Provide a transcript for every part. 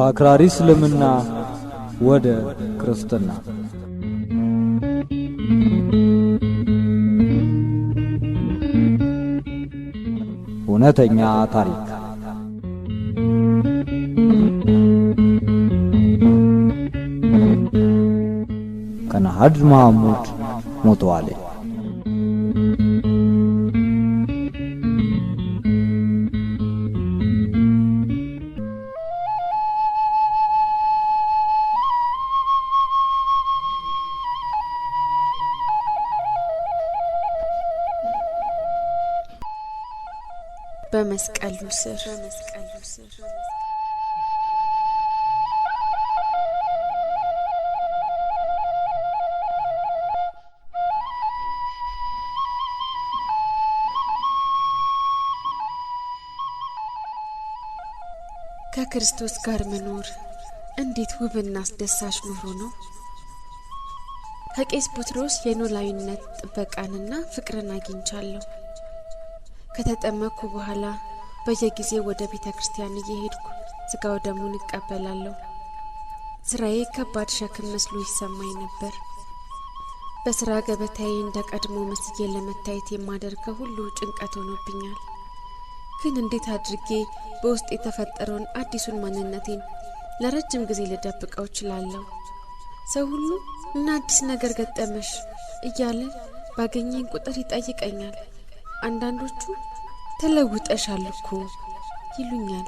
ከአክራሪ እስልምና ወደ ክርስትና እውነተኛ ታሪክ ከነሐድ መሐሙድ ሞተዋል። በመስቀሉ ስር ከክርስቶስ ጋር መኖር እንዴት ውብና አስደሳች ኑሮ ነው። ከቄስ ቡትሮስ የኖላዊነት ጥበቃንና ፍቅርን አግኝቻለሁ። ከተጠመቅኩ በኋላ በየጊዜው ወደ ቤተክርስቲያን እየሄድኩ ስጋው ደሙን እቀበላለሁ። ስራዬ ከባድ ሸክም መስሎ ይሰማኝ ነበር። በስራ ገበታዬ እንደቀድሞ መስዬ ለመታየት የማደርገው ሁሉ ጭንቀት ሆኖብኛል። ግን እንዴት አድርጌ በውስጥ የተፈጠረውን አዲሱን ማንነቴን ለረጅም ጊዜ ልደብቀው እችላለሁ? ሰው ሁሉ እና አዲስ ነገር ገጠመሽ እያለ ባገኘኝ ቁጥር ይጠይቀኛል። አንዳንዶቹ ተለውጠሻል እኮ ይሉኛል።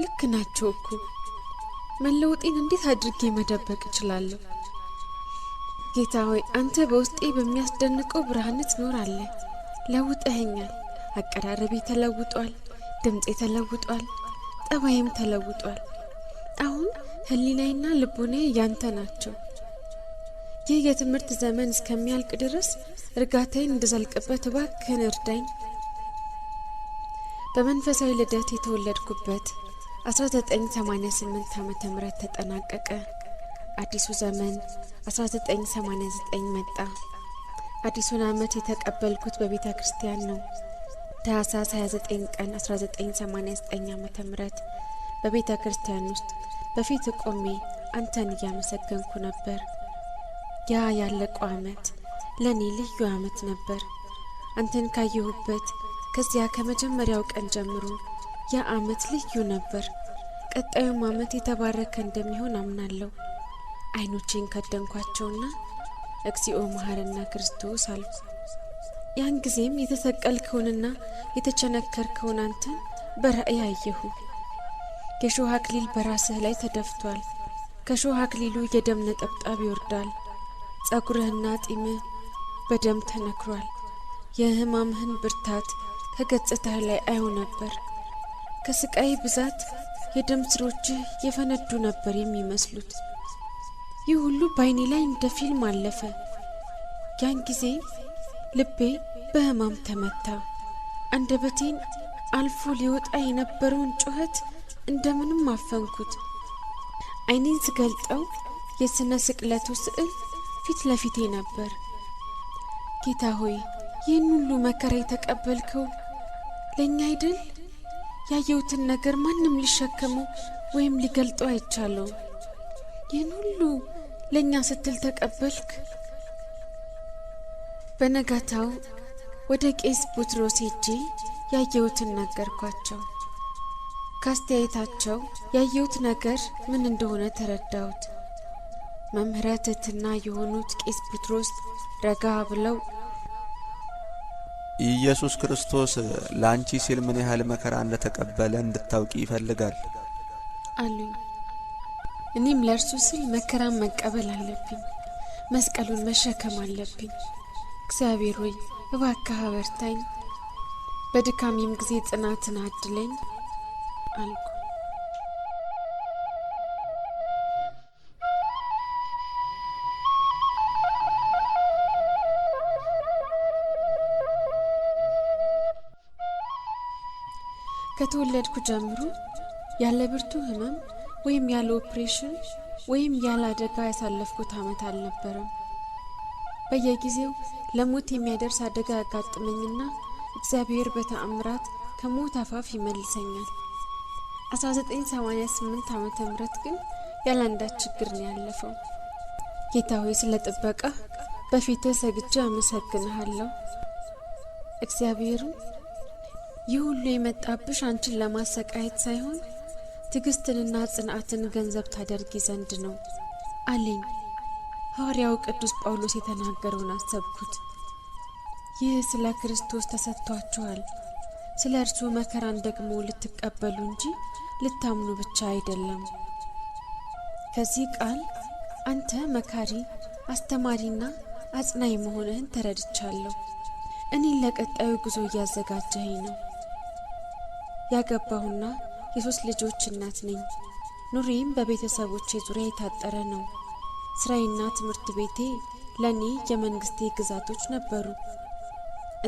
ልክ ናቸው እኮ። መለወጤን እንዴት አድርጌ መደበቅ እችላለሁ? ጌታ ሆይ አንተ በውስጤ በሚያስደንቀው ብርሃን ትኖራለህ። ለውጠኸኛል። አቀራረቤ ተለውጧል፣ ድምጼ ተለውጧል፣ ጠባይም ተለውጧል። አሁን ህሊናዬና ልቦናዬ ያንተ ናቸው። ይህ የትምህርት ዘመን እስከሚያልቅ ድረስ እርጋታዬን እንድዘልቅበት እባክህን እርዳኝ። በመንፈሳዊ ልደት የተወለድኩበት 1988 ዓመተ ምህረት ተጠናቀቀ። አዲሱ ዘመን 1989 መጣ። አዲሱን ዓመት የተቀበልኩት በቤተ ክርስቲያን ነው። ታኅሳስ 29 ቀን 1989 ዓመተ ምህረት በቤተ ክርስቲያን ውስጥ በፊት ቆሜ አንተን እያመሰገንኩ ነበር። ያ ያለቀው ዓመት ለኔ ልዩ ዓመት ነበር። አንተን ካየሁበት ከዚያ ከመጀመሪያው ቀን ጀምሮ ያ ዓመት ልዩ ነበር። ቀጣዩም ዓመት የተባረከ እንደሚሆን አምናለሁ። አይኖቼን ከደንኳቸውና እግዚኦ መሐረነ ክርስቶስ አልኩ። ያን ጊዜም የተሰቀልከውንና የተቸነከርከውን አንተን በራእይ አየሁ። የሾህ አክሊል በራስህ ላይ ተደፍቷል። ከሾህ አክሊሉ የደም ነጠብጣብ ይወርዳል። ጸጉርህና ጢምህ በደም ተነክሯል። የሕማምህን ብርታት ከገጽታህ ላይ አየው ነበር። ከስቃይ ብዛት የደም ስሮችህ የፈነዱ ነበር የሚመስሉት። ይህ ሁሉ በዓይኔ ላይ እንደ ፊልም አለፈ። ያን ጊዜ ልቤ በሕማም ተመታ። አንደበቴን አልፎ ሊወጣ የነበረውን ጩኸት እንደምንም አፈንኩት። ዓይኔን ስገልጠው የስነ ስቅለቱ ስዕል ፊት ለፊቴ ነበር። ጌታ ሆይ ይህን ሁሉ መከራ የተቀበልከው ለኛ አይደል? ያየሁትን ነገር ማንም ሊሸከመው ወይም ሊገልጠው አይቻለው። ይህን ሁሉ ለኛ ስትል ተቀበልክ። በነጋታው ወደ ቄስ ቡትሮስ ሄጄ ያየሁትን ነገርኳቸው። ካስተያየታቸው ያየሁት ነገር ምን እንደሆነ ተረዳሁት። መምህረ ትሕትና የሆኑት ቄስ ቡትሮስ ረጋ ብለው ኢየሱስ ክርስቶስ ላንቺ ሲል ምን ያህል መከራ እንደተቀበለ እንድታውቂ ይፈልጋል አሉኝ። እኔም ለእርሱ ስል መከራን መቀበል አለብኝ፣ መስቀሉን መሸከም አለብኝ። እግዚአብሔር ሆይ እባክህ አበርታኝ፣ በድካሜም ጊዜ ጽናትን አድለኝ አልኩ። ከተወለድኩ ጀምሮ ያለ ብርቱ ህመም ወይም ያለ ኦፕሬሽን ወይም ያለ አደጋ ያሳለፍኩት ዓመት አልነበረም። በየጊዜው ለሞት የሚያደርስ አደጋ ያጋጥመኝና እግዚአብሔር በተአምራት ከሞት አፋፍ ይመልሰኛል። 1988 ዓመተ ምህረት ግን ያላንዳች ችግር ነው ያለፈው። ጌታ ሆይ ስለ ጥበቃ በፊትህ ሰግጄ አመሰግንሃለሁ። እግዚአብሔርም ይህ ሁሉ የመጣብሽ አንቺን ለማሰቃየት ሳይሆን ትዕግስትንና ጽናትን ገንዘብ ታደርጊ ዘንድ ነው አለኝ። ሐዋርያው ቅዱስ ጳውሎስ የተናገረውን አሰብኩት። ይህ ስለ ክርስቶስ ተሰጥቷችኋል፣ ስለ እርሱ መከራን ደግሞ ልትቀበሉ እንጂ ልታምኑ ብቻ አይደለም። ከዚህ ቃል አንተ መካሪ፣ አስተማሪና አጽናኝ መሆንህን ተረድቻለሁ። እኔን ለቀጣዩ ጉዞ እያዘጋጀኸኝ ነው። ያገባሁና የ3 ልጆች እናት ነኝ። ኑሬም በቤተሰቦቼ ዙሪያ የታጠረ ነው። ስራዬና ትምህርት ቤቴ ለኔ የመንግስቴ ግዛቶች ነበሩ።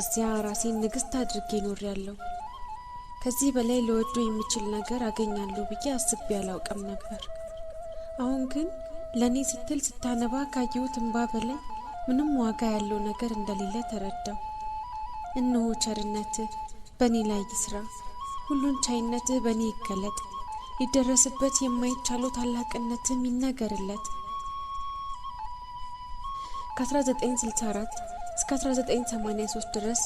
እዚያ ራሴን ንግስት አድርጌ ኖሬያለሁ። ከዚህ በላይ ለወዶ የሚችል ነገር አገኛለሁ ብዬ አስቤ አላውቅም ነበር። አሁን ግን ለኔ ስትል ስታነባ ካየሁት እንባ በላይ ምንም ዋጋ ያለው ነገር እንደሌለ ተረዳው። እነሆ ቸርነትህ በእኔ ላይ ይስራ፣ ሁሉን ቻይነትህ በእኔ ይገለጥ፣ ሊደረስበት የማይቻለው ታላቅነትም ይነገርለት። ከ1964 እስከ 1983 ድረስ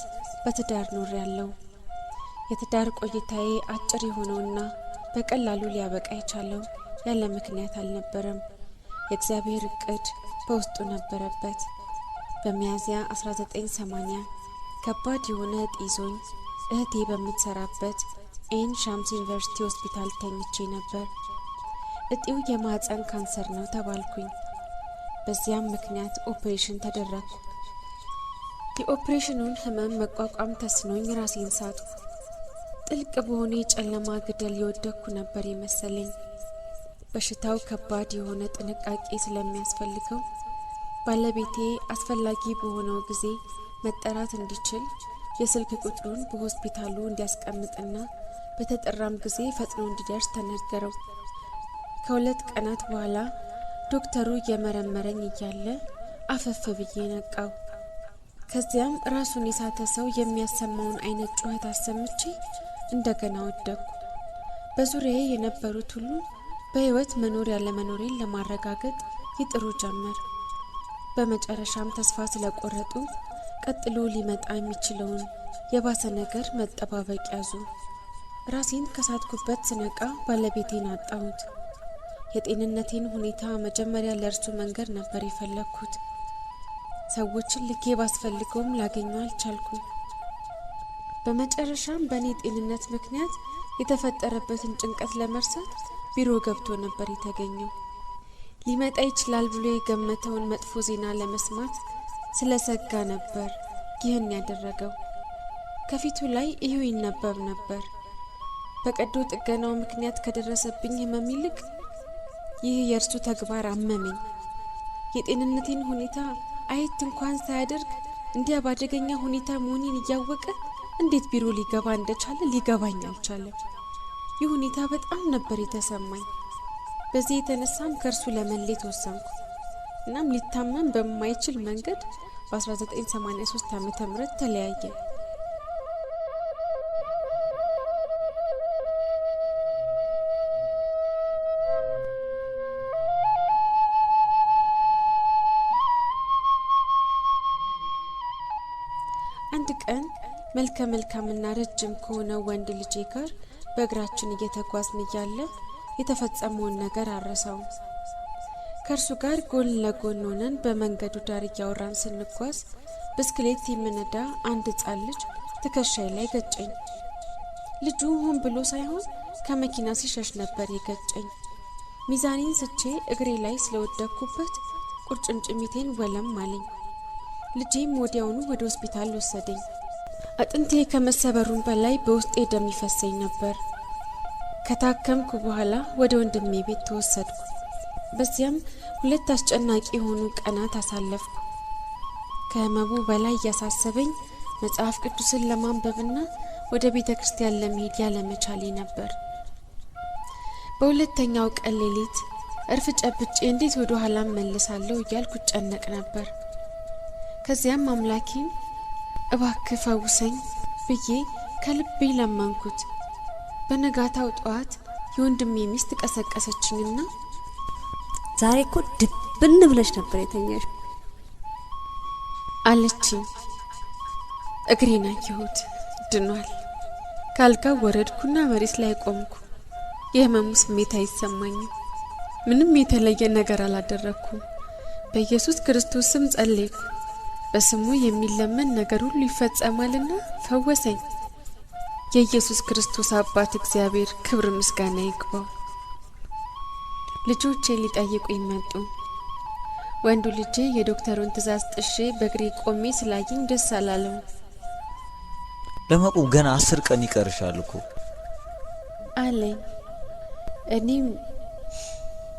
በትዳር ኖሬያለሁ። የትዳር ቆይታዬ አጭር የሆነውና በቀላሉ ሊያበቃ የቻለው ያለ ምክንያት አልነበረም። የእግዚአብሔር እቅድ በውስጡ ነበረበት። በሚያዝያ 1980 ከባድ የሆነ እጢ ይዞኝ እህቴ በምትሰራበት ኤን ሻምስ ዩኒቨርሲቲ ሆስፒታል ተኝቼ ነበር። እጢው የማህፀን ካንሰር ነው ተባልኩኝ። በዚያም ምክንያት ኦፕሬሽን ተደረግኩ። የኦፕሬሽኑን ህመም መቋቋም ተስኖኝ ራሴን ሳትኩ። ጥልቅ በሆነ የጨለማ ገደል የወደቅኩ ነበር የመሰለኝ። በሽታው ከባድ የሆነ ጥንቃቄ ስለሚያስፈልገው ባለቤቴ አስፈላጊ በሆነው ጊዜ መጠራት እንዲችል የስልክ ቁጥሩን በሆስፒታሉ እንዲያስቀምጥና በተጠራም ጊዜ ፈጥኖ እንዲደርስ ተነገረው። ከ2 ቀናት በኋላ ዶክተሩ እየመረመረኝ እያለ አፈፍ ብዬ ነቃው። ከዚያም ራሱን የሳተ ሰው የሚያሰማውን አይነት ጩኸት አሰምቼ እንደገና ወደቅኩ። በዙሪያዬ የነበሩት ሁሉ በህይወት መኖር ያለ መኖሬን ለማረጋገጥ ይጥሩ ጀመር። በመጨረሻም ተስፋ ስለቆረጡ ቀጥሎ ሊመጣ የሚችለውን የባሰ ነገር መጠባበቅ ያዙ። ራሴን ከሳትኩበት ስነቃ ባለቤቴን አጣሁት። የጤንነቴን ሁኔታ መጀመሪያ ለእርሱ መንገር ነበር የፈለግኩት። ሰዎችን ልኬ ባስፈልገውም ላገኘው አልቻልኩም። በመጨረሻም በእኔ ጤንነት ምክንያት የተፈጠረበትን ጭንቀት ለመርሳት ቢሮ ገብቶ ነበር የተገኘው። ሊመጣ ይችላል ብሎ የገመተውን መጥፎ ዜና ለመስማት ስለሰጋ ነበር ይህን ያደረገው። ከፊቱ ላይ ይሄው ይነበብ ነበር። በቀዶ ጥገናው ምክንያት ከደረሰብኝ ህመም ይልቅ ይህ የእርሱ ተግባር አመመኝ። የጤንነቴን ሁኔታ አየት እንኳን ሳያደርግ እንዲያ ባደገኛ ሁኔታ መሆኔን እያወቀ እንዴት ቢሮ ሊገባ እንደቻለ ሊገባኝ አልቻለም። ይህ ሁኔታ በጣም ነበር የተሰማኝ። በዚህ የተነሳም ከእርሱ ለመለየት ወሰንኩ። እናም ሊታመን በማይችል መንገድ በ1983 ዓመተ ምህረት ተለያየ። አንድ ቀን መልከ መልካምና ረጅም ከሆነ ወንድ ልጄ ጋር በእግራችን እየተጓዝን እያለ የተፈጸመውን ነገር አረሳው። ከእርሱ ጋር ጎን ለጎን ሆነን በመንገዱ ዳር እያወራን ስንጓዝ ብስክሌት የሚነዳ አንድ ሕፃን ልጅ ትከሻዬ ላይ ገጨኝ። ልጁ ሆን ብሎ ሳይሆን ከመኪና ሲሸሽ ነበር የገጨኝ። ሚዛኔን ስቼ እግሬ ላይ ስለወደኩበት ቁርጭምጭሚቴን ወለም አለኝ። ልጄም ወዲያውኑ ወደ ሆስፒታል ወሰደኝ። አጥንቴ ከመሰበሩም በላይ በውስጤ ደም ይፈሰኝ ነበር። ከታከምኩ በኋላ ወደ ወንድሜ ቤት ተወሰድኩ። በዚያም 2 አስጨናቂ የሆኑ ቀናት አሳለፍኩ። ከህመሙ በላይ እያሳሰበኝ መጽሐፍ ቅዱስን ለማንበብና ወደ ቤተ ክርስቲያን ለመሄድ ያለመቻሌ ነበር። በሁለተኛው ቀን ሌሊት እርፍ ጨብጬ እንዴት ወደ ኋላ መልሳለሁ እያልኩ ጨነቅ ነበር። ከዚያም አምላኬን እባክህ ፈውሰኝ ብዬ ከልቤ ለመንኩት። በነጋታው ጠዋት የወንድሜ ሚስት ቀሰቀሰችኝና ዛሬ እኮ ድብን ብለሽ ነበር የተኛሽ አለችኝ። እግሬን አየሁት፣ ድኗል። ካልጋው ወረድኩና መሬት ላይ ቆምኩ። የህመሙ ስሜት አይሰማኝም። ምንም የተለየ ነገር አላደረኩም። በኢየሱስ ክርስቶስ ስም ጸለይኩ። በስሙ የሚለመን ነገር ሁሉ ይፈጸማልና ፈወሰኝ። የኢየሱስ ክርስቶስ አባት እግዚአብሔር ክብር ምስጋና ይግባው። ልጆቼ ሊጠይቁኝ መጡ። ወንዱ ልጄ የዶክተሩን ትዕዛዝ ጥሼ በእግሬ ቆሜ ስላየኝ ደስ አላለው። ለመቆም ገና 10 ቀን ይቀርሻል እኮ አለኝ። እኔም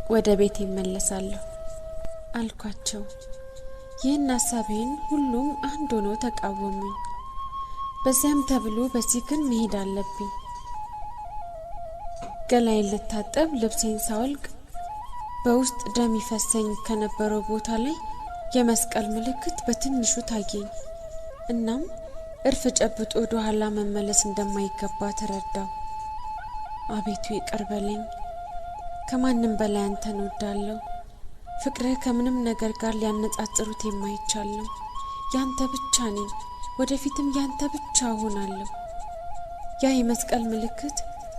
ወደ ቤት እመለሳለሁ አልኳቸው። ይህን ሐሳቤን ሁሉም አንድ ሆነው ተቃወሙኝ። በዚያም ተብሎ በዚህ ግን መሄድ አለብኝ። ገላዬን ልታጠብ ልብሴን ሳወልቅ በውስጥ ደም ይፈሰኝ ከነበረው ቦታ ላይ የመስቀል ምልክት በትንሹ ታየኝ። እናም እርፍ ጨብጦ ወደ ኋላ መመለስ እንደማይገባ ተረዳው። አቤቱ ይቅር በለኝ። ከማንም በላይ አንተን እወዳለሁ። ፍቅርህ ከምንም ነገር ጋር ሊያነጻጽሩት የማይቻል ነው። ያንተ ብቻ ነኝ። ወደፊትም ያንተ ብቻ ሆናለሁ። ያ የመስቀል ምልክት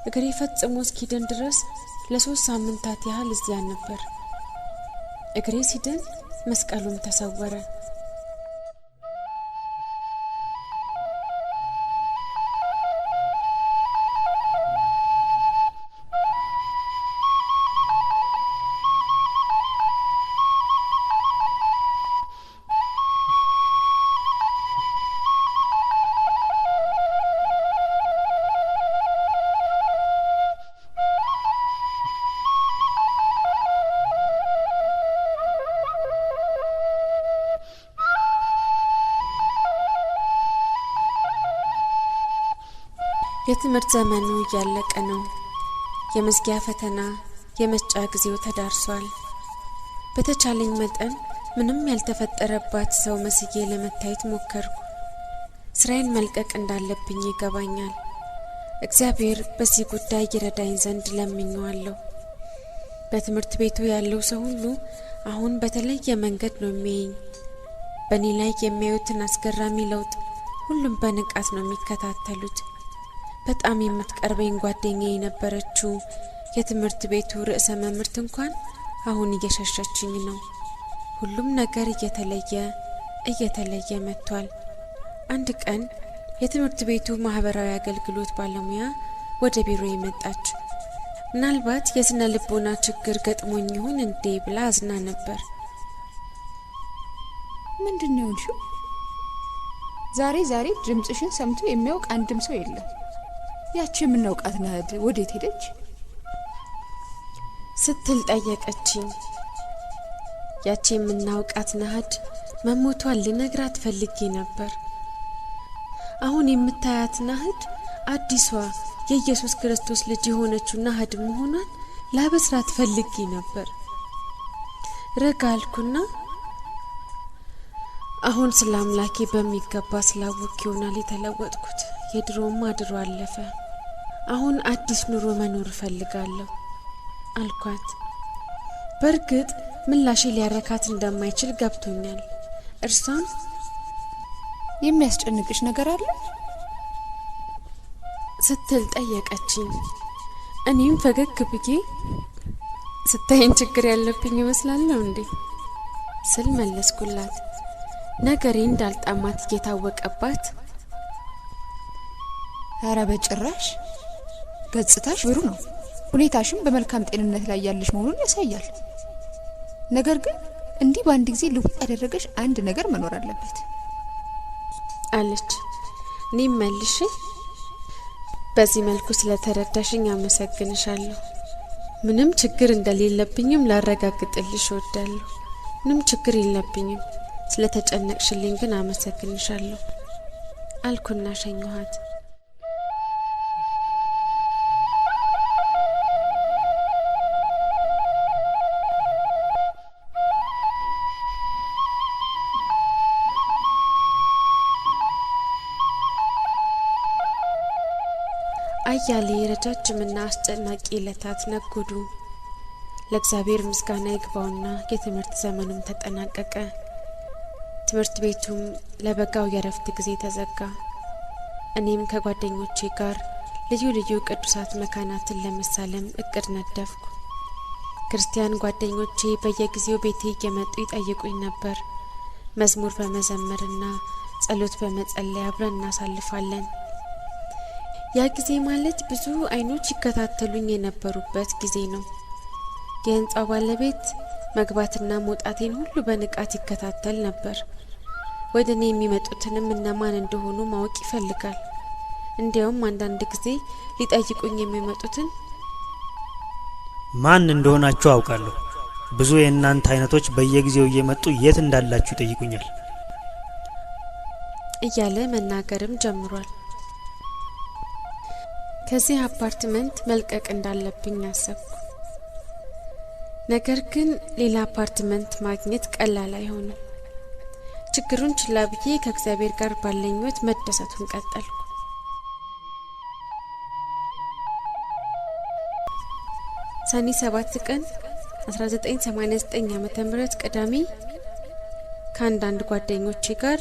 እግሬ ፈጽሞ እስኪድን ድረስ ለ3 ሳምንታት ያህል እዚያ ነበር። እግሬ ሲድን መስቀሉም ተሰወረ። የትምህርት ዘመኑ እያለቀ ነው። የመዝጊያ ፈተና የመስጫ ጊዜው ተዳርሷል። በተቻለኝ መጠን ምንም ያልተፈጠረባት ሰው መስዬ ለመታየት ሞከርኩ። ስራዬን መልቀቅ እንዳለብኝ ይገባኛል። እግዚአብሔር በዚህ ጉዳይ ይረዳኝ ዘንድ ለምኜዋለሁ። በትምህርት ቤቱ ያለው ሰው ሁሉ አሁን በተለየ መንገድ ነው የሚያየኝ። በእኔ ላይ የሚያዩትን አስገራሚ ለውጥ ሁሉም በንቃት ነው የሚከታተሉት። በጣም የምትቀርበኝ ጓደኛዬ የነበረችው የትምህርት ቤቱ ርዕሰ መምህርት እንኳን አሁን እየሸሸችኝ ነው። ሁሉም ነገር እየተለየ መጥቷል። አንድ ቀን የትምህርት ቤቱ ማህበራዊ አገልግሎት ባለሙያ ወደ ቢሮ መጣች። ምናልባት የስነ ልቦና ችግር ገጥሞኝ ይሆን እንዴ ብላ አዝና ነበር። ምንድነው እንሹ? ዛሬ ድምጽሽን ሰምቶ የሚያውቅ አንድም ሰው የለም። ያቺ የምናውቃት ናት ወዴት ሄደች ስትል ጠየቀችኝ። ያቺ የምናውቃት ናት መሞቷን ልነግራት ፈልጌ ነበር። አሁን የምታያት ናት አዲሷ የኢየሱስ ክርስቶስ ልጅ የሆነችው ናት መሆኗን ላበስራት ፈልጌ ነበር። ረጋልኩና አሁን ስለ አምላኬ በሚገባ ስላወቅ ይሆናል የተለወጥኩት። የድሮማ ድሮ አለፈ። አሁን አዲስ ኑሮ መኖር ፈልጋለሁ አልኳት። በርግጥ ምላሽ ሊያረካት እንደማይችል ገብቶኛል። እርሷም የሚያስጨንቅሽ ነገር አለ ስትል ጠየቀችኝ። እኔም ፈገግ ብዬ ስታይን ችግር ያለብኝ ይመስላለሁ እንዴ ስል መለስኩላት። ነገሬ እንዳልጣማት እየታወቀባት ኧረ በጭራሽ ገጽታሽ ብሩህ ነው። ሁኔታሽም በመልካም ጤንነት ላይ ያለሽ መሆኑን ያሳያል። ነገር ግን እንዲህ በአንድ ጊዜ ልውጥ ያደረገሽ አንድ ነገር መኖር አለበት አለች። እኔም መልሼ በዚህ መልኩ ስለተረዳሽኝ አመሰግንሻለሁ። ምንም ችግር እንደሌለብኝም ላረጋግጥልሽ እወዳለሁ። ምንም ችግር የለብኝም። ስለተጨነቅሽልኝ ግን አመሰግንሻለሁ አልኩና ሸኘኋት። አያሌ ረጃጅምና አስጨናቂ ዕለታት ነጎዱ። ለእግዚአብሔር ምስጋና ይግባውና የትምህርት ዘመኑም ተጠናቀቀ። ትምህርት ቤቱም ለበጋው የረፍት ጊዜ ተዘጋ። እኔም ከጓደኞቼ ጋር ልዩ ልዩ ቅዱሳት መካናትን ለመሳለም እቅድ ነደፍኩ። ክርስቲያን ጓደኞቼ በየጊዜው ቤቴ እየመጡ ይጠይቁኝ ነበር። መዝሙር በመዘመርና ጸሎት በመጸለይ አብረን እናሳልፋለን። ያ ጊዜ ማለት ብዙ አይኖች ይከታተሉኝ የነበሩበት ጊዜ ነው። የህንጻው ባለቤት መግባትና መውጣቴን ሁሉ በንቃት ይከታተል ነበር። ወደኔ የሚመጡትንም እነማን እንደሆኑ ማወቅ ይፈልጋል። እንዲያውም አንዳንድ ጊዜ ሊጠይቁኝ የሚመጡትን ማን እንደሆናችሁ አውቃለሁ፣ ብዙ የእናንተ አይነቶች በየጊዜው እየመጡ የት እንዳላችሁ ይጠይቁኛል እያለ መናገርም ጀምሯል። ከዚህ አፓርትመንት መልቀቅ እንዳለብኝ አሰብኩ። ነገር ግን ሌላ አፓርትመንት ማግኘት ቀላል አይሆንም። ችግሩን ችላ ብዬ ከእግዚአብሔር ጋር ባለኝ ሕይወት መደሰቱን ቀጠልኩ። ሰኔ 7 ቀን 1989 ዓ.ም ቅዳሜ ከአንዳንድ ጓደኞቼ ጋር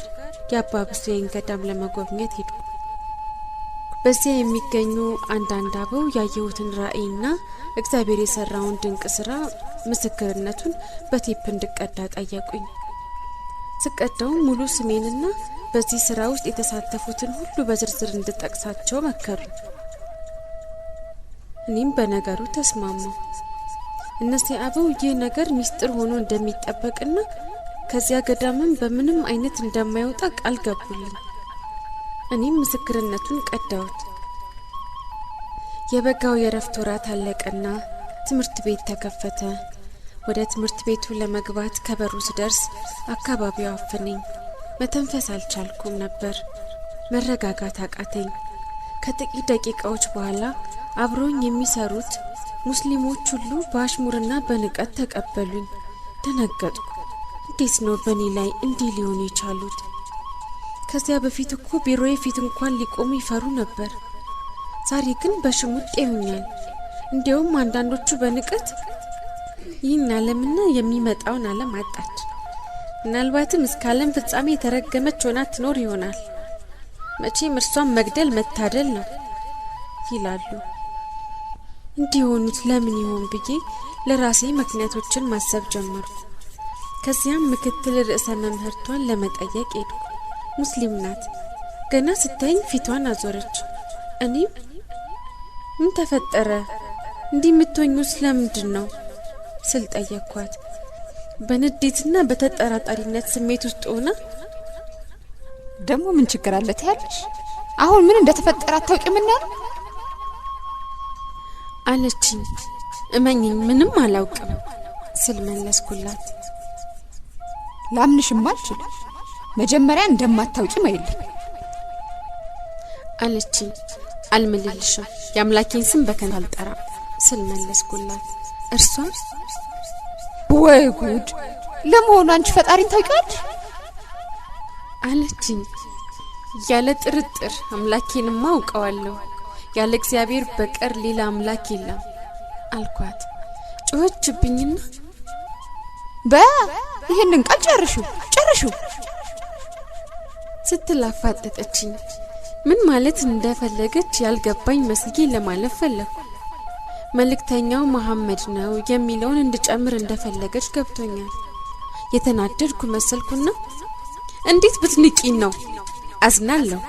የአባ ብሶዬን ገዳም ለመጎብኘት ሄድኩ። በዚያ የሚገኙ አንዳንድ አበው ያየሁትን ራእይና እግዚአብሔር የሰራውን ድንቅ ስራ ምስክርነቱን በቴፕ እንድቀዳ ጠየቁኝ። ስቀዳው ሙሉ ስሜንና በዚህ ስራ ውስጥ የተሳተፉትን ሁሉ በዝርዝር እንድጠቅሳቸው መከሩ። እኔም በነገሩ ተስማማሁ። እነዚህ አበው ይህ ነገር ሚስጥር ሆኖ እንደሚጠበቅና ከዚያ ገዳምም በምንም አይነት እንደማይወጣ ቃል ገቡልኝ። እኔም ምስክርነቱን ቀዳሁት። የበጋው የረፍት ወራት አለቀና ትምህርት ቤት ተከፈተ። ወደ ትምህርት ቤቱ ለመግባት ከበሩ ስደርስ አካባቢው አፈነኝ። መተንፈስ አልቻልኩም ነበር። መረጋጋት አቃተኝ። ከጥቂት ደቂቃዎች በኋላ አብሮኝ የሚሰሩት ሙስሊሞች ሁሉ በአሽሙርና በንቀት ተቀበሉኝ። ደነገጥኩ። እንዴት ነው በእኔ ላይ እንዲህ ሊሆን የቻሉት? ከዚያ በፊት እኮ ቢሮዬ ፊት እንኳን ሊቆሙ ይፈሩ ነበር። ዛሬ ግን በሽሙጥ ይሁኛል። እንዲያውም አንዳንዶቹ በንቀት ይህን ዓለምና የሚመጣውን ዓለም አጣች፣ ምናልባትም እስከ ዓለም ፍጻሜ የተረገመች ሆና ትኖር ይሆናል፣ መቼም እርሷን መግደል መታደል ነው ይላሉ። እንዲሆኑት ለምን ይሆን ብዬ ለራሴ ምክንያቶችን ማሰብ ጀመርኩ። ከዚያም ምክትል ርዕሰ መምህርቷን ለመጠየቅ ሄድኩ። ሙስሊም ናት። ገና ስታየኝ ፊቷን አዞረች። እኔም ምን ተፈጠረ? እንዲህ የምትሆኙ ስለምንድን ነው ስል ጠየቅኳት። በንዴትና በተጠራጣሪነት ስሜት ውስጥ ሆና ደግሞ ምን ችግር አለ ትያለሽ? አሁን ምን እንደተፈጠረ አታውቂምና አለችኝ። እመኝኝ ምንም አላውቅም ስል መለስኩላት። ላምንሽም አልችልም። መጀመሪያ እንደማታውቂ ማይል አለችኝ። አልምልልሽም፣ የአምላኬን ስም በከንቱ አልጠራም ስል መለስኩላት። እርሷ ወይ ጉድ፣ ለመሆኑ አንቺ ፈጣሪን ታውቂያለሽ አለችኝ። ያለ ጥርጥር አምላኬንማ አውቀዋለሁ፣ ያለ እግዚአብሔር በቀር ሌላ አምላክ የለም አልኳት። ጮኸችብኝና ይሄንን ቃል ጨርሹ ስትላፋጠጠችኝ። ምን ማለት እንደፈለገች ያልገባኝ መስጊ ለማለፍ ፈለኩ። መልእክተኛው መሐመድ ነው የሚለውን እንድጨምር እንደፈለገች ገብቶኛል። የተናደድኩ መሰልኩና እንዴት ብትንቂኝ ነው? አዝናለሁ፣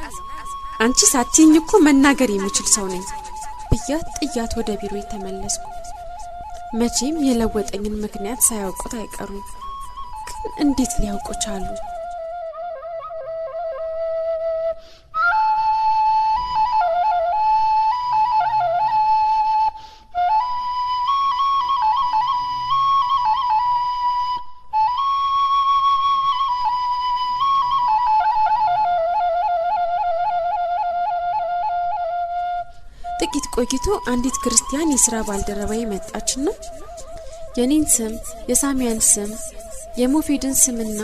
አንቺ ሳትይኝ እኮ መናገር የሚችል ሰው ነኝ ብያት ጥያት ወደ ቢሮ ተመለስኩ። መቼም የለወጠኝን ምክንያት ሳያውቁት አይቀሩም። ግን እንዴት ሊያውቁ ቻሉ? ጥቂት ቆይቶ አንዲት ክርስቲያን የሥራ ባልደረባዬ መጣችና የኔን ስም፣ የሳሚያን ስም፣ የሞፌድን ስምና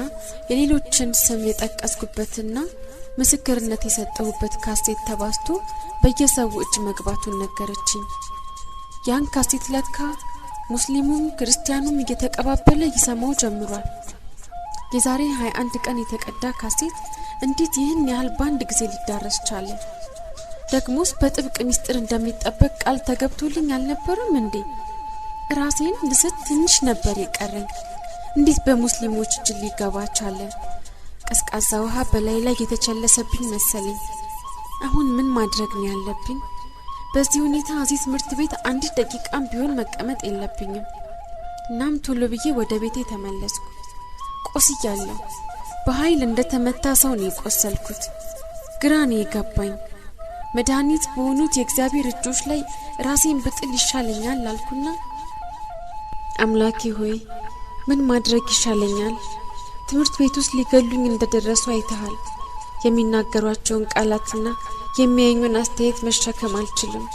የሌሎችን ስም የጠቀስኩበትና ምስክርነት የሰጠሁበት ካሴት ተባስቶ በየሰው እጅ መግባቱን ነገረችኝ። ያን ካሴት ለካ ሙስሊሙም ክርስቲያኑም እየተቀባበለ ይሰማው ጀምሯል። የዛሬ 21 ቀን የተቀዳ ካሴት እንዴት ይህን ያህል ባንድ ጊዜ ሊዳረስ ቻለ? ደግሞስ በጥብቅ ሚስጥር እንደሚጠበቅ ቃል ተገብቶልኝ አልነበረም እንዴ? ራሴን ልስት ትንሽ ነበር የቀረኝ። እንዴት በሙስሊሞች እጅ ሊገባ ቻለ? ቀዝቃዛ ውሃ በላይ ላይ የተቸለሰብኝ መሰለኝ። አሁን ምን ማድረግ ነው ያለብኝ? በዚህ ሁኔታ እዚህ ትምህርት ቤት አንድ ደቂቃም ቢሆን መቀመጥ የለብኝም። እናም ቶሎ ብዬ ወደ ቤቴ ተመለስኩ። ቆስያለሁ። በኃይል እንደተመታ ሰው ነው የቆሰልኩት። ግራ ነው የገባኝ። መድኃኒት በሆኑት የእግዚአብሔር እጆች ላይ ራሴን ብጥል ይሻለኛል አልኩና አምላኬ ሆይ ምን ማድረግ ይሻለኛል? ትምህርት ቤት ውስጥ ሊገሉኝ እንደደረሱ አይተሃል። የሚናገሯቸውን ቃላትና የሚያዩን አስተያየት መሸከም አልችልም።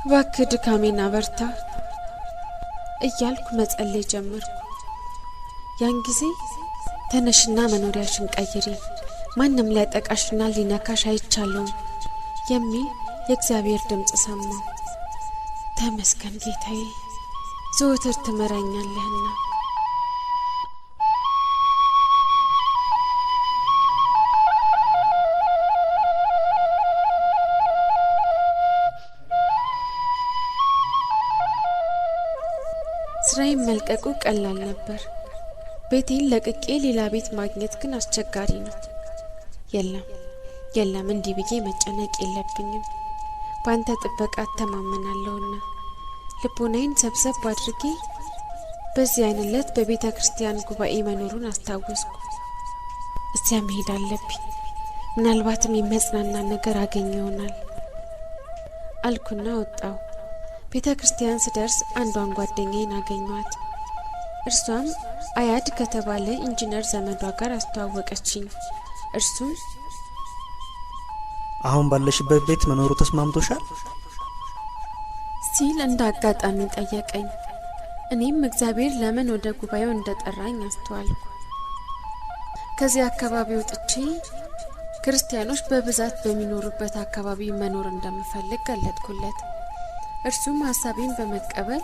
እባክህ ድካሜን አበርታ እያልኩ መጸለይ ጀመርኩ። ያን ጊዜ ተነሽና መኖሪያሽን ቀይሪ፣ ማንም ሊያጠቃሽና ሊነካሽ አይቻለውም የሚል የእግዚአብሔር ድምጽ ሰማሁ። ተመስገን ጌታዬ፣ ዘወትር ትመራኛለህና። ስራዬን መልቀቁ ቀላል ነበር። ቤቴን ለቅቄ ሌላ ቤት ማግኘት ግን አስቸጋሪ ነው። የለም እንዲህ ብዬ መጨነቅ የለብኝም። ባንተ ጥበቃ ተማመናለሁና ልቦናዬን ሰብሰብ አድርጌ በዚህ አይነት በቤተ ክርስቲያን ጉባኤ መኖሩን አስታወስኩ። እዚያ መሄድ አለብኝ። ምናልባትም የሚያጽናና ነገር አገኝ ይሆናል አልኩና ወጣሁ። ቤተ ክርስቲያን ስደርስ አንዷን ጓደኛዬን አገኘኋት። እርሷም አያድ ከተባለ ኢንጂነር ዘመዷ ጋር አስተዋወቀችኝ። እርሱም አሁን ባለሽበት ቤት መኖሩ ተስማምቶሻል ሲል እንደ አጋጣሚ ጠየቀኝ። እኔም እግዚአብሔር ለምን ወደ ጉባኤው እንደጠራኝ አስተዋልኩ። ከዚህ አካባቢ ወጥቼ ክርስቲያኖች በብዛት በሚኖሩበት አካባቢ መኖር እንደምፈልግ ገለጥኩለት። እርሱም ሐሳቤን በመቀበል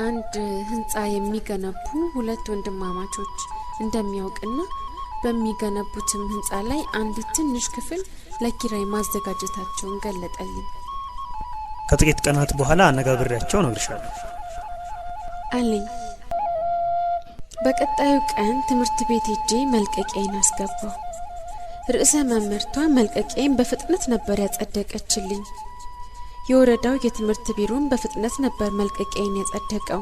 አንድ ህንጻ የሚገነቡ ሁለት ወንድማማቾች እንደሚያውቅና በሚገነቡትም ህንጻ ላይ አንድ ትንሽ ክፍል ለኪራይ ማዘጋጀታቸውን ገለጠልኝ። ከጥቂት ቀናት በኋላ አነጋግሬያቸው ነግሬሻለሁ አለኝ። በቀጣዩ ቀን ትምህርት ቤት ሄጄ መልቀቂያዬን አስገባሁ። ርዕሰ መምህርቷ መልቀቂያዬን በፍጥነት ነበር ያጸደቀችልኝ። የወረዳው የትምህርት ቢሮም በፍጥነት ነበር መልቀቂያዬን ያጸደቀው።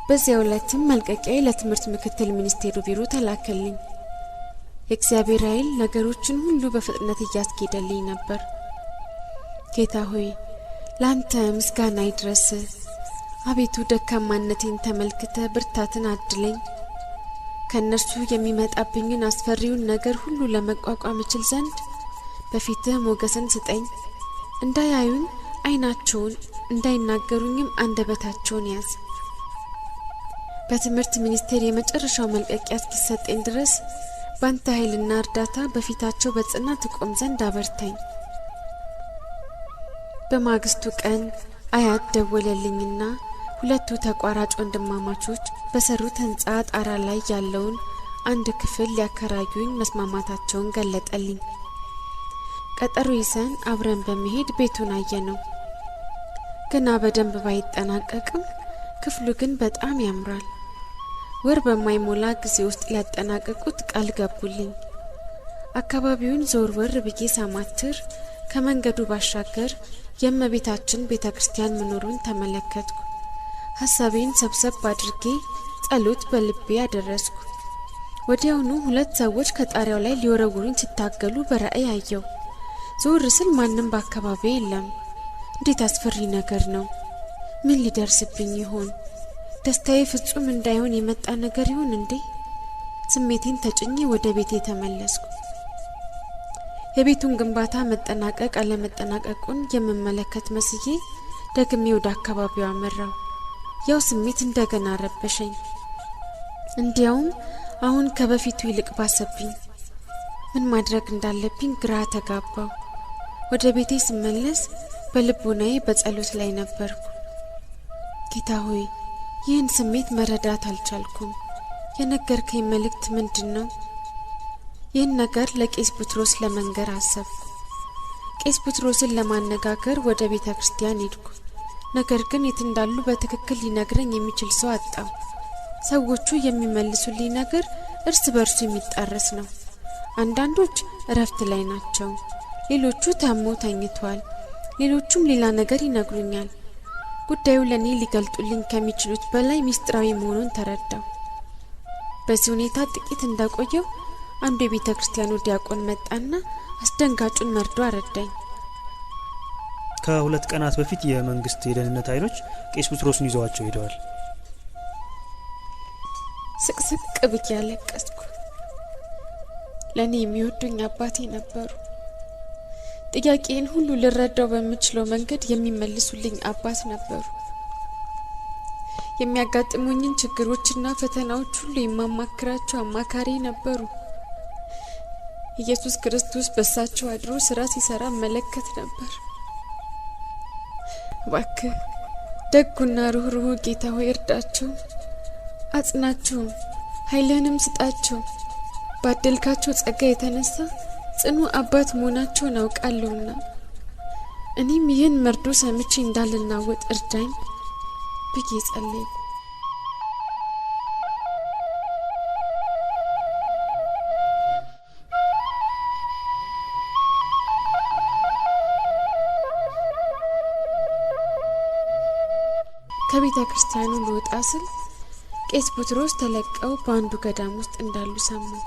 በዚያው ዕለትም መልቀቂያዬ ለትምህርት ምክትል ሚኒስቴሩ ቢሮ ተላከልኝ። የእግዚአብሔር ኃይል ነገሮችን ሁሉ በፍጥነት እያስኬደልኝ ነበር። ጌታ ሆይ ላንተ ምስጋና ይድረስ። አቤቱ ደካማነቴን ተመልክተ ብርታትን አድለኝ። ከነርሱ የሚመጣብኝን አስፈሪውን ነገር ሁሉ ለመቋቋም እችል ዘንድ በፊትህ ሞገስን ስጠኝ። እንዳያዩን አይናቸውን እንዳይናገሩኝም አንደበታቸውን ያዝ። በትምህርት ሚኒስቴር የመጨረሻው መልቀቂያ እስኪሰጠኝ ድረስ ባንተ ኃይልና እርዳታ በፊታቸው በጽናት ቆም ዘንድ አበርታኝ። በማግስቱ ቀን አያት ደወለልኝና ሁለቱ ተቋራጭ ወንድማማቾች በሰሩት ህንጻ ጣራ ላይ ያለውን አንድ ክፍል ሊያከራዩኝ መስማማታቸውን ገለጠልኝ። ቀጠሮ ይዘን አብረን በመሄድ ቤቱን አየነው። ገና በደንብ ባይጠናቀቅም ክፍሉ ግን በጣም ያምራል። ወር በማይሞላ ጊዜ ውስጥ ሊያጠናቅቁት ቃል ገቡልኝ። አካባቢውን ዞር ብዬ ሳማትር ከመንገዱ ባሻገር የእመቤታችን ቤተክርስቲያን መኖሩን ተመለከትኩ። ሐሳቤን ሰብሰብ አድርጌ ጸሎት በልቤ አደረስኩ። ወዲያውኑ ሁለት ሰዎች ከጣሪያው ላይ ሊወረውሩኝ ሲታገሉ በራእይ አየሁ። ዞር ስል ማንም በአካባቢው የለም። እንዴት አስፈሪ ነገር ነው! ምን ሊደርስብኝ ይሆን? ደስታዬ ፍጹም እንዳይሆን የመጣ ነገር ይሆን እንዴ? ስሜቴን ተጭኜ ወደ ቤቴ ተመለስኩ። የቤቱን ግንባታ መጠናቀቅ አለመጠናቀቁን የምመለከት መስዬ ደግሜ ወደ አካባቢው አመራው። ያው ስሜት እንደገና ረበሸኝ። እንዲያውም አሁን ከበፊቱ ይልቅ ባሰብኝ። ምን ማድረግ እንዳለብኝ ግራ ተጋባው። ወደ ቤቴ ስመለስ በልቦናዬ በጸሎት ላይ ነበርኩ። ጌታ ሆይ ይህን ስሜት መረዳት አልቻልኩም። የነገርከኝ መልእክት ምንድነው? ይህን ነገር ለቄስ ቡትሮስ ለመንገር አሰብኩ። ቄስ ቡትሮስን ለማነጋገር ወደ ቤተ ክርስቲያን ሄድኩ። ነገር ግን የት እንዳሉ በትክክል ሊነግረኝ የሚችል ሰው አጣሁ። ሰዎቹ የሚመልሱልኝ ነገር እርስ በርሱ የሚጣረስ ነው። አንዳንዶች እረፍት ላይ ናቸው፣ ሌሎቹ ታመው ተኝተዋል፣ ሌሎቹም ሌላ ነገር ይነግሩኛል። ጉዳዩ ለኔ ሊገልጡልኝ ከሚችሉት በላይ ሚስጥራዊ መሆኑን ተረዳው። በዚህ ሁኔታ ጥቂት እንደቆየው አንዱ የቤተ ክርስቲያኑ ዲያቆን መጣና አስደንጋጩን መርዶ አረዳኝ። ከ2 ቀናት በፊት የመንግስት የደህንነት ኃይሎች ቄስ ቡትሮስን ይዘዋቸው ሄደዋል። ስቅስቅ ብዬ አለቀስኩ። ለኔ የሚወዱኝ አባቴ ነበሩ። ጥያቄን ሁሉ ልረዳው በምችለው መንገድ የሚመልሱልኝ አባት ነበሩ። የሚያጋጥሙኝን ችግሮችና ፈተናዎች ሁሉ የማማክራቸው አማካሪ ነበሩ። ኢየሱስ ክርስቶስ በሳቸው አድሮ ስራ ሲሰራ መለከት ነበር። እባክህ ደጉና ሩህሩህ ጌታ ሆይ እርዳቸው፣ አጽናቸው፣ ኃይልህንም ስጣቸው። ባደልካቸው ጸጋ የተነሳ ጽኑ አባት መሆናቸውን አውቃለሁና እኔም ይህን መርዶ ሰምቼ እንዳልናወጥ እርዳኝ ብዬ ጸለይኩ። ከቤተ ክርስቲያኑ ልወጣ ስል ቄስ ቡትሮስ ተለቀው በአንዱ ገዳም ውስጥ እንዳሉ ሰማሁ።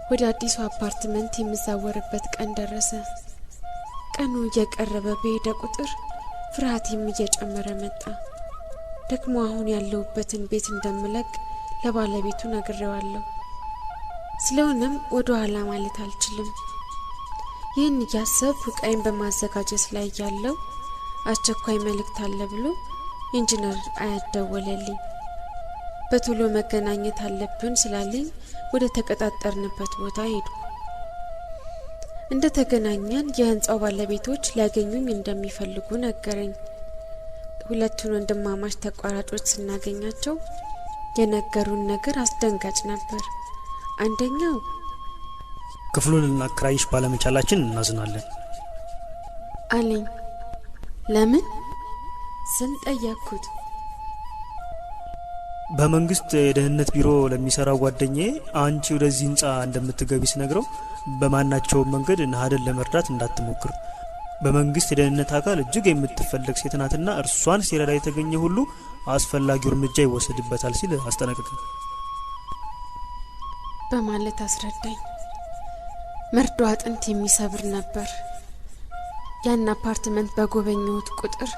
ወደ አዲሱ አፓርትመንት የምዛወርበት ቀን ደረሰ። ቀኑ እየቀረበ በሄደ ቁጥር ፍርሃቴም እየጨመረ መጣ። ደግሞ አሁን ያለሁበትን ቤት እንደምለቅ ለባለቤቱ ነግሬዋለሁ። ስለሆነም ወደ ኋላ ማለት አልችልም። ይህን እያሰብኩ ዕቃዬን በማዘጋጀት ላይ ያለው አስቸኳይ መልእክት አለ ብሎ ኢንጂነር አያት ደወለልኝ። በቶሎ መገናኘት አለብን ስላለኝ ወደ ተቀጣጠርንበት ቦታ ሄድኩ። እንደ ተገናኘን የህንጻው ባለቤቶች ሊያገኙኝ እንደሚፈልጉ ነገረኝ። ሁለቱን ወንድማማች ተቋራጮች ስናገኛቸው የነገሩን ነገር አስደንጋጭ ነበር። አንደኛው ክፍሉን ልናከራይሽ ባለመቻላችን እናዝናለን አለኝ። ለምን ስንጠየቅኩት በመንግስት የደህንነት ቢሮ ለሚሰራው ጓደኛዬ አንቺ ወደዚህ ህንጻ እንደምትገቢ ስነግረው በማናቸው መንገድ ናሃድን ለመርዳት እንዳትሞክር፣ በመንግስት የደህንነት አካል እጅግ የምትፈልግ ሴት ናትና እርሷን ሲረዳ የተገኘ ሁሉ አስፈላጊው እርምጃ ይወሰድበታል ሲል አስጠነቀቀኝ በማለት አስረዳኝ። መርዶ አጥንት የሚሰብር ነበር። ያን አፓርትመንት በጎበኘሁት ቁጥር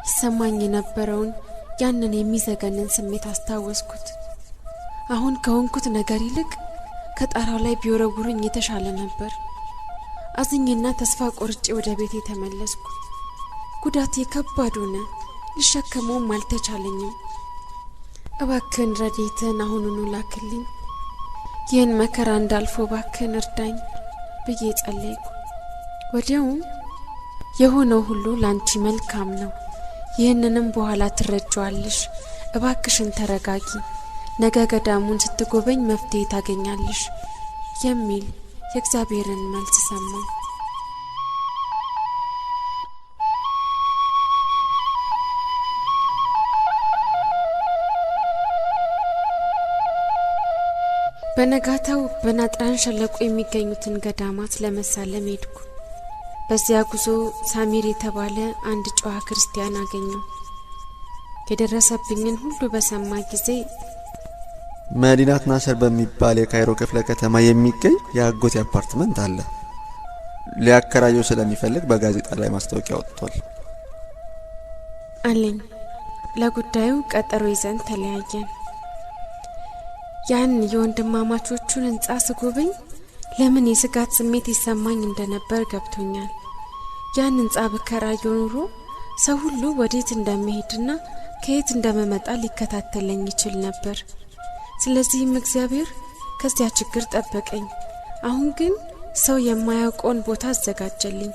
ይሰማኝ የነበረውን ያንን የሚዘገንን ስሜት አስታወስኩት። አሁን ከሆንኩት ነገር ይልቅ ከጣራው ላይ ቢወረውሩኝ የተሻለ ነበር። አዝኜና ተስፋ ቆርጬ ወደ ቤቴ ተመለስኩ። ጉዳቴ ከባድ ሆነ፣ ልሸከመውም አልተቻለኝም። እባክህን ረድኤትህን አሁኑኑ ላክልኝ፣ ይህን መከራ እንዳልፎ እባክህን እርዳኝ ብዬ ጸለይኩ። ወዲያውም የሆነው ሁሉ ላንቺ መልካም ነው፣ ይህንንም በኋላ ትረጃዋለሽ፣ እባክሽን ተረጋጊ፣ ነገ ገዳሙን ስትጎበኝ መፍትሄ ታገኛለሽ የሚል የእግዚአብሔርን መልስ ሰማሁ። በነጋታው በናጥራን ሸለቆ የሚገኙትን ገዳማት ለመሳለም ሄድኩ። በዚያ ጉዞ ሳሚር የተባለ አንድ ጨዋ ክርስቲያን አገኘው። የደረሰብኝን ሁሉ በሰማ ጊዜ መዲናት ናስር በሚባል የካይሮ ክፍለ ከተማ የሚገኝ የአጎቴ አፓርትመንት አለ፣ ሊያከራየው ስለሚፈልግ በጋዜጣ ላይ ማስታወቂያ ወጥቷል አለኝ። ለጉዳዩ ቀጠሮ ይዘን ተለያየን። ያን የወንድማማቾቹን ህንጻ ስጎበኝ ለምን የስጋት ስሜት ይሰማኝ እንደነበር ገብቶኛል። ያን ህንጻ በከራየው ኑሮ ሰው ሁሉ ወዴት እንደሚሄድና ከየት እንደመመጣ ሊከታተለኝ ይችል ነበር። ስለዚህም እግዚአብሔር ከዚያ ችግር ጠበቀኝ፣ አሁን ግን ሰው የማያውቀውን ቦታ አዘጋጀልኝ።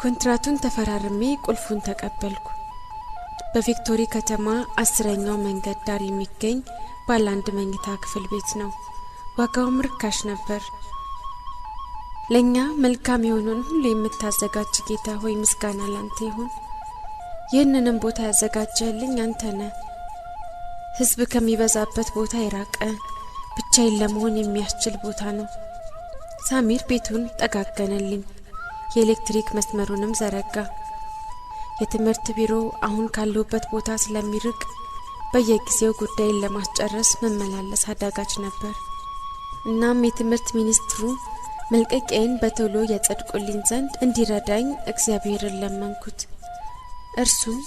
ኮንትራቱን ተፈራርሜ ቁልፉን ተቀበልኩ። በቪክቶሪ ከተማ 10ኛው መንገድ ዳር የሚገኝ ባለ 1 መኝታ ክፍል ቤት ነው። ዋጋውም ርካሽ ነበር። ለኛ መልካም የሆነውን ሁሉ የምታዘጋጅ ጌታ ሆይ ምስጋና ላንተ ይሁን። ይህንንም ቦታ ያዘጋጀልኝ አንተ ነህ። ህዝብ ከሚበዛበት ቦታ የራቀ ብቻዬን ለመሆን የሚያስችል ቦታ ነው። ሳሚር ቤቱን ጠጋገነልኝ። የኤሌክትሪክ መስመሩንም ዘረጋ። የትምህርት ቢሮ አሁን ካለበት ቦታ ስለሚርቅ በየጊዜው ጉዳይን ለማስጨረስ መመላለስ አዳጋች ነበር። እናም የትምህርት ሚኒስትሩ መልቀቂያዬን በቶሎ ያጸድቁልኝ ዘንድ እንዲረዳኝ እግዚአብሔርን ለመንኩት። እርሱም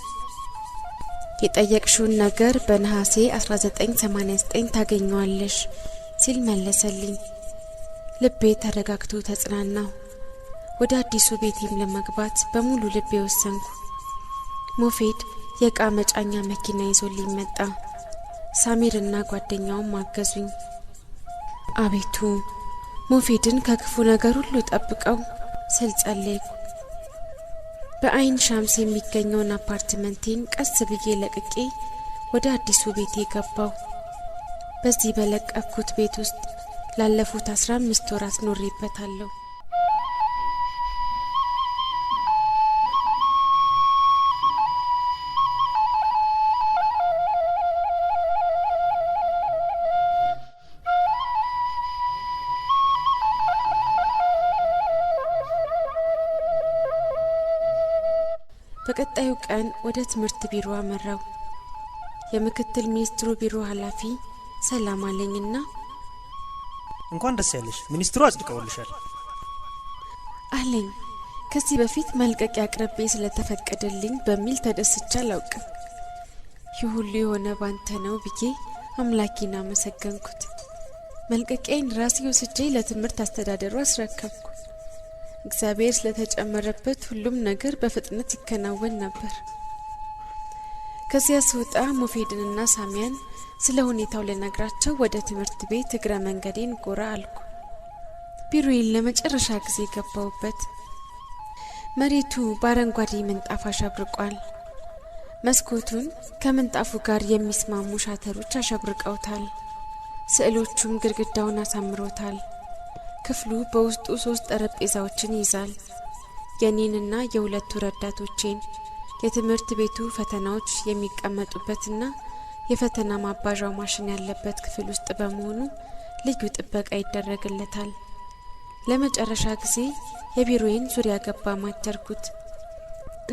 የጠየቅሽውን ነገር በነሐሴ 1989 ታገኘዋለሽ ሲል መለሰልኝ። ልቤ ተረጋግቶ ተጽናናሁ። ወደ አዲሱ ቤቴም ለመግባት በሙሉ ልቤ ወሰንኩ። ሞፌድ የዕቃ መጫኛ መኪና ይዞልኝ መጣ። ሳሚርና ጓደኛውም አገዙኝ። አቤቱ ሞፌድን ከክፉ ነገር ሁሉ ጠብቀው ስል ጸለይኩ። በአይን ሻምስ የሚገኘውን አፓርትመንቴን ቀስ ብዬ ለቅቄ ወደ አዲሱ ቤቴ ገባሁ። በዚህ በለቀኩት ቤት ውስጥ ላለፉት 15 ወራት ኖሬበታለሁ። በቀጣዩ ቀን ወደ ትምህርት ቢሮ አመራው። የምክትል ሚኒስትሩ ቢሮ ኃላፊ ሰላም አለኝና እንኳን ደስ ያለሽ ሚኒስትሩ አጽድቀውልሻል አለኝ። ከዚህ በፊት መልቀቂያ አቅርቤ ስለተፈቀደልኝ በሚል ተደስቻ አላውቅም። ይህ ሁሉ የሆነ ባንተ ነው ብዬ አምላኬን አመሰገንኩት። መልቀቂያዬን ራሴ ወስጄ ለትምህርት አስተዳደሩ አስረከብኩ። እግዚአብሔር ስለተጨመረበት ሁሉም ነገር በፍጥነት ይከናወን ነበር። ከዚያ ስወጣ ሞፌድንና ሳሚያን ስለ ሁኔታው ለነግራቸው ወደ ትምህርት ቤት እግረ መንገዴን ጎራ አልኩ። ቢሮዬን ለመጨረሻ ጊዜ ገባሁበት። መሬቱ በአረንጓዴ ምንጣፍ አሸብርቋል። መስኮቱን ከምንጣፉ ጋር የሚስማሙ ሻተሮች አሸብርቀውታል። ስዕሎቹም ግድግዳውን አሳምሮታል። ክፍሉ በውስጡ 3 ጠረጴዛዎችን ይዛል። የኔንና የሁለቱ ረዳቶቼን የትምህርት ቤቱ ፈተናዎች የሚቀመጡበትና የፈተና ማባዣው ማሽን ያለበት ክፍል ውስጥ በመሆኑ ልዩ ጥበቃ ይደረግለታል። ለመጨረሻ ጊዜ የቢሮዬን ዙሪያ ገባ ማተርኩት።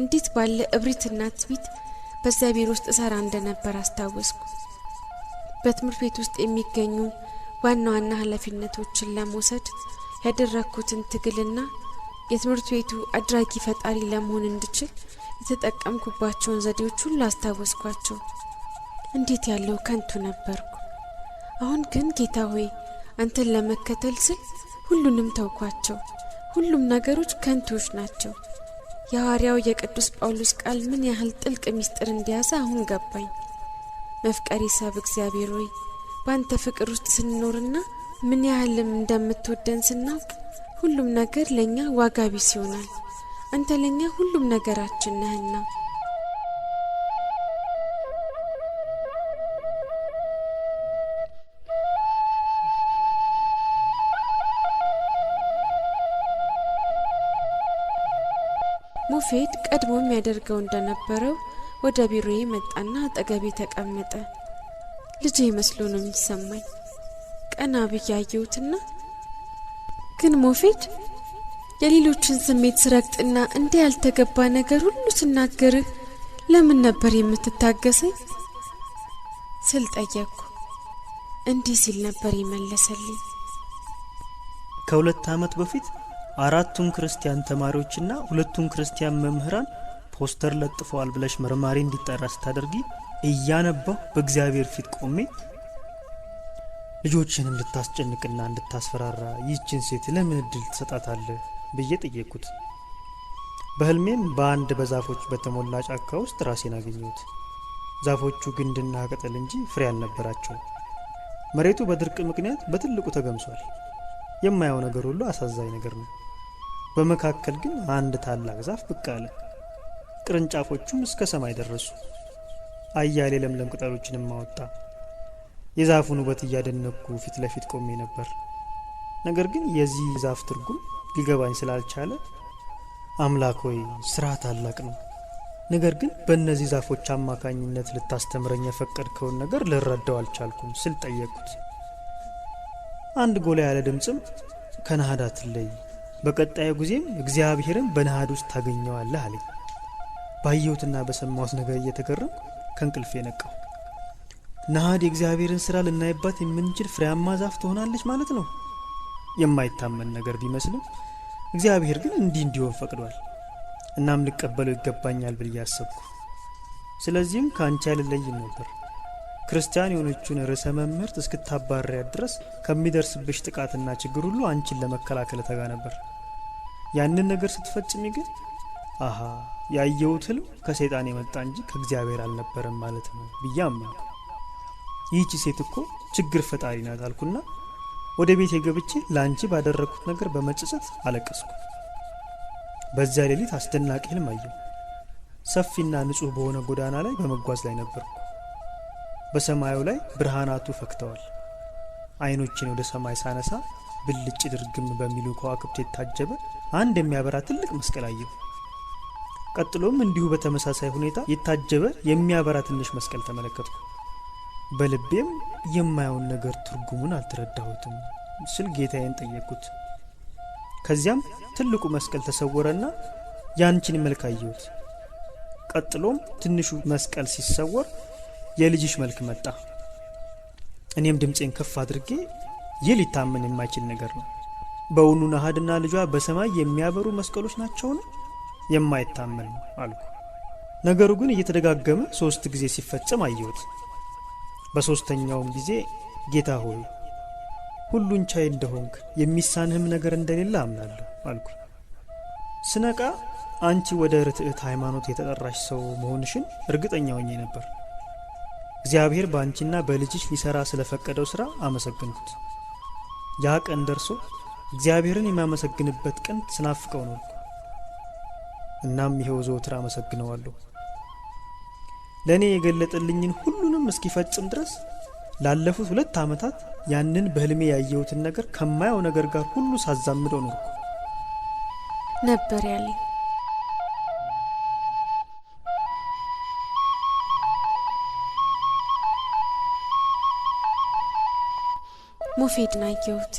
እንዴት ባለ እብሪትና ትዕቢት በዛ ቢሮ ውስጥ ሰራ እንደነበር አስታወስኩ። በትምህርት ቤት ውስጥ የሚገኙ ዋና ዋና ኃላፊነቶችን ለመውሰድ ያደረኩትን ትግልና የትምህርት ቤቱ አድራጊ ፈጣሪ ለመሆን እንድችል የተጠቀምኩባቸውን ዘዴዎች ሁሉ አስታወስኳቸው። እንዴት ያለው ከንቱ ነበርኩ። አሁን ግን ጌታ ሆይ አንተን ለመከተል ስል ሁሉንም ተውኳቸው። ሁሉም ነገሮች ከንቱዎች ናቸው። የሐዋርያው የቅዱስ ጳውሎስ ቃል ምን ያህል ጥልቅ ምስጢር እንደያዘ አሁን ገባኝ። መፍቀሪ ሰብ እግዚአብሔር ሆይ ባንተ ፍቅር ውስጥ ስንኖርና ምን ያህልም እንደምትወደን ስናውቅ ሁሉም ነገር ለኛ ዋጋ ቢስ ይሆናል። አንተ ለኛ ሁሉም ነገራችን ነህና። ሞፌድ ቀድሞ የሚያደርገው እንደነበረው ወደ ቢሮዬ መጣና አጠገቤ ተቀመጠ። ልጄ መስሎ ነው የሚሰማኝ። ቀና ብዬ አየሁትና ግን ሞፌድ የሌሎችን ስሜት ስረግጥና እንደ ያልተገባ ነገር ሁሉ ስናገር ለምን ነበር የምትታገሰኝ ስል ጠየቅኩ። እንዲህ ሲል ነበር ይመለሰልኝ። ከ2 ዓመት በፊት 4ቱም ክርስቲያን ተማሪዎችና 2ቱም ክርስቲያን መምህራን ፖስተር ለጥፈዋል ብለሽ መርማሪ እንዲጠራ ስታደርጊ እያነባሁ በእግዚአብሔር ፊት ቆሜ ልጆችን እንድታስጨንቅና እንድታስፈራራ ይህችን ሴት ለምን እድል ትሰጣታለህ ብዬ ጠየቅኩት። በህልሜም በአንድ በዛፎች በተሞላ ጫካ ውስጥ ራሴን አገኘሁት። ዛፎቹ ግንድና ቅጠል እንጂ ፍሬ አልነበራቸውም። መሬቱ በድርቅ ምክንያት በትልቁ ተገምሷል። የማየው ነገር ሁሉ አሳዛኝ ነገር ነው። በመካከል ግን አንድ ታላቅ ዛፍ ብቅ አለ። ቅርንጫፎቹም እስከ ሰማይ ደረሱ። አያሌ ለምለም ቅጠሎችንም አወጣ። የዛፉን ውበት እያደነኩ ፊት ለፊት ቆሜ ነበር። ነገር ግን የዚህ ዛፍ ትርጉም ሊገባኝ ስላልቻለ አምላክ ሆይ ስራ ታላቅ ነው፣ ነገር ግን በእነዚህ ዛፎች አማካኝነት ልታስተምረኝ የፈቀድከውን ነገር ልረዳው አልቻልኩም ስል ጠየቅኩት። አንድ ጎላ ያለ ድምጽም ከነሐድ አትለይ፣ በቀጣዩ ጊዜም እግዚአብሔርን በነሐድ ውስጥ ታገኘዋለህ አለኝ። ባየሁትና በሰማሁት ነገር እየተገረምኩ ከእንቅልፌ ነቃሁ። ነሐድ የእግዚአብሔርን ስራ ልናይባት የምንችል ፍሬያማ ዛፍ ትሆናለች ማለት ነው። የማይታመን ነገር ቢመስልም እግዚአብሔር ግን እንዲህ እንዲሆን ፈቅዷል። እናም ልቀበለው ይገባኛል ብዬ አሰብኩ። ስለዚህም ከአንቺ አልለይም ነበር። ክርስቲያን የሆነችውን ርዕሰ መምህርት እስክታባሪያት ድረስ ከሚደርስብሽ ጥቃትና ችግር ሁሉ አንቺን ለመከላከል ተጋ ነበር። ያንን ነገር ስትፈጽሚ ግን አሃ ያየሁት ህልም ከሰይጣን የመጣ እንጂ ከእግዚአብሔር አልነበረም ማለት ነው ብዬ አመንኩ። ይህቺ ሴት እኮ ችግር ፈጣሪ ናት አልኩና ወደ ቤቴ ገብቼ ላንቺ ባደረኩት ነገር በመጸጸት አለቀስኩ። በዚያ ሌሊት አስደናቂ ህልም አየሁ። ሰፊና ንጹህ በሆነ ጎዳና ላይ በመጓዝ ላይ ነበርኩ። በሰማዩ ላይ ብርሃናቱ ፈክተዋል። አይኖቼን ወደ ሰማይ ሳነሳ ብልጭ ድርግም በሚሉ ከዋክብት የታጀበ አንድ የሚያበራ ትልቅ መስቀል አየሁ። ቀጥሎም እንዲሁ በተመሳሳይ ሁኔታ የታጀበ የሚያበራ ትንሽ መስቀል ተመለከትኩ። በልቤም የማየውን ነገር ትርጉሙን አልተረዳሁትም ስል ጌታዬን ጠየቅኩት። ከዚያም ትልቁ መስቀል ተሰወረና ያንቺን መልክ አየሁት። ቀጥሎም ትንሹ መስቀል ሲሰወር የልጅሽ መልክ መጣ። እኔም ድምጼን ከፍ አድርጌ ይህ ሊታመን የማይችል ነገር ነው፣ በእውኑ ነሐድና ልጇ በሰማይ የሚያበሩ መስቀሎች ናቸውን? የማይታመን ነው አልኩ። ነገሩ ግን እየተደጋገመ 3 ጊዜ ሲፈጸም አየሁት። በሶስተኛውም ጊዜ ጌታ ሆይ ሁሉን ቻይ እንደሆንክ የሚሳንህም ነገር እንደሌለ አምናለሁ አልኩ። ስነቃ አንቺ ወደ ርትዕት ሃይማኖት የተጠራሽ ሰው መሆንሽን እርግጠኛ ሆኜ ነበር። እግዚአብሔር በአንቺና በልጅሽ ሊሰራ ስለፈቀደው ስራ አመሰግንኩት። ያ ቀን ደርሶ እግዚአብሔርን የሚያመሰግንበት ቀን ስናፍቀው ነው። እናም ይሄው ዘወትር አመሰግነዋለሁ። ለኔ የገለጠልኝን ሁሉንም እስኪፈጽም ድረስ ላለፉት 2 ዓመታት ያንን በህልሜ ያየሁትን ነገር ከማየው ነገር ጋር ሁሉ ሳዛምደው ነው ነበር ያለኝ። ሙፌድን አየሁት።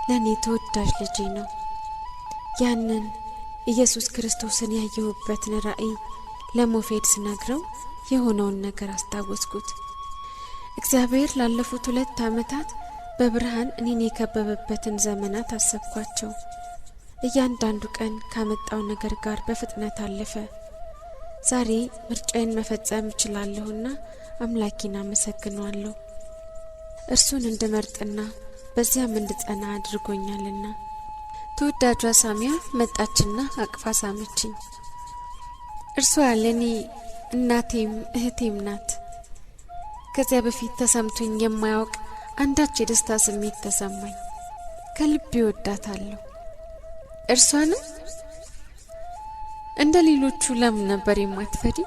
ለኔ ተወዳጅ ልጄ ነው። ያንን ኢየሱስ ክርስቶስን ያየሁበትን ራእይ ለሙፌድ ስነግረው የሆነውን ነገር አስታወስኩት። እግዚአብሔር ላለፉት 2 ዓመታት በብርሃን እኔን የከበበበትን ዘመናት አሰብኳቸው። እያንዳንዱ ቀን ካመጣው ነገር ጋር በፍጥነት አለፈ። ዛሬ ምርጫዬን መፈጸም እችላለሁና አምላኬን አመሰግነዋለሁ። እርሱን እንድመርጥና በዚያም እንድጸና አድርጎኛልና። ተወዳጇ ሳሚያ መጣችና አቅፋ ሳመችኝ። እርሷ ለኔ እናቴም እህቴም ናት። ከዚያ በፊት ተሰምቶኝ የማያውቅ አንዳች የደስታ ስሜት ተሰማኝ። ከልቤ እወዳታለሁ። እርሷንም እንደ ሌሎቹ ለምን ነበር የማትፈሪ?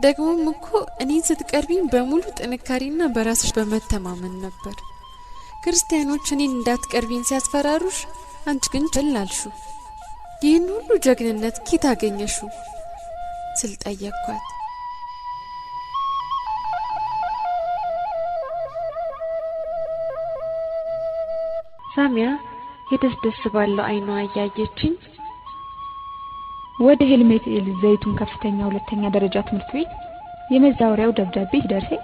ደግሞም እኮ እኔን ስትቀርቢኝ በሙሉ ጥንካሬና በራስሽ በመተማመን ነበር። ክርስቲያኖች እኔን እንዳትቀርቢኝ ሲያስፈራሩሽ፣ አንቺ ግን ችላ አልሹ። ይህን ሁሉ ጀግንነት ኬት አገኘሹ ስል ጠየቅኳት። ሳሚያ የደስደስ ባለው አይኗ እያየችኝ ወደ ሄልሜት ዘይቱን ከፍተኛ 2ኛ ደረጃ ትምህርት ቤት የመዛወሪያው ደብዳቤ ሲደርሰኝ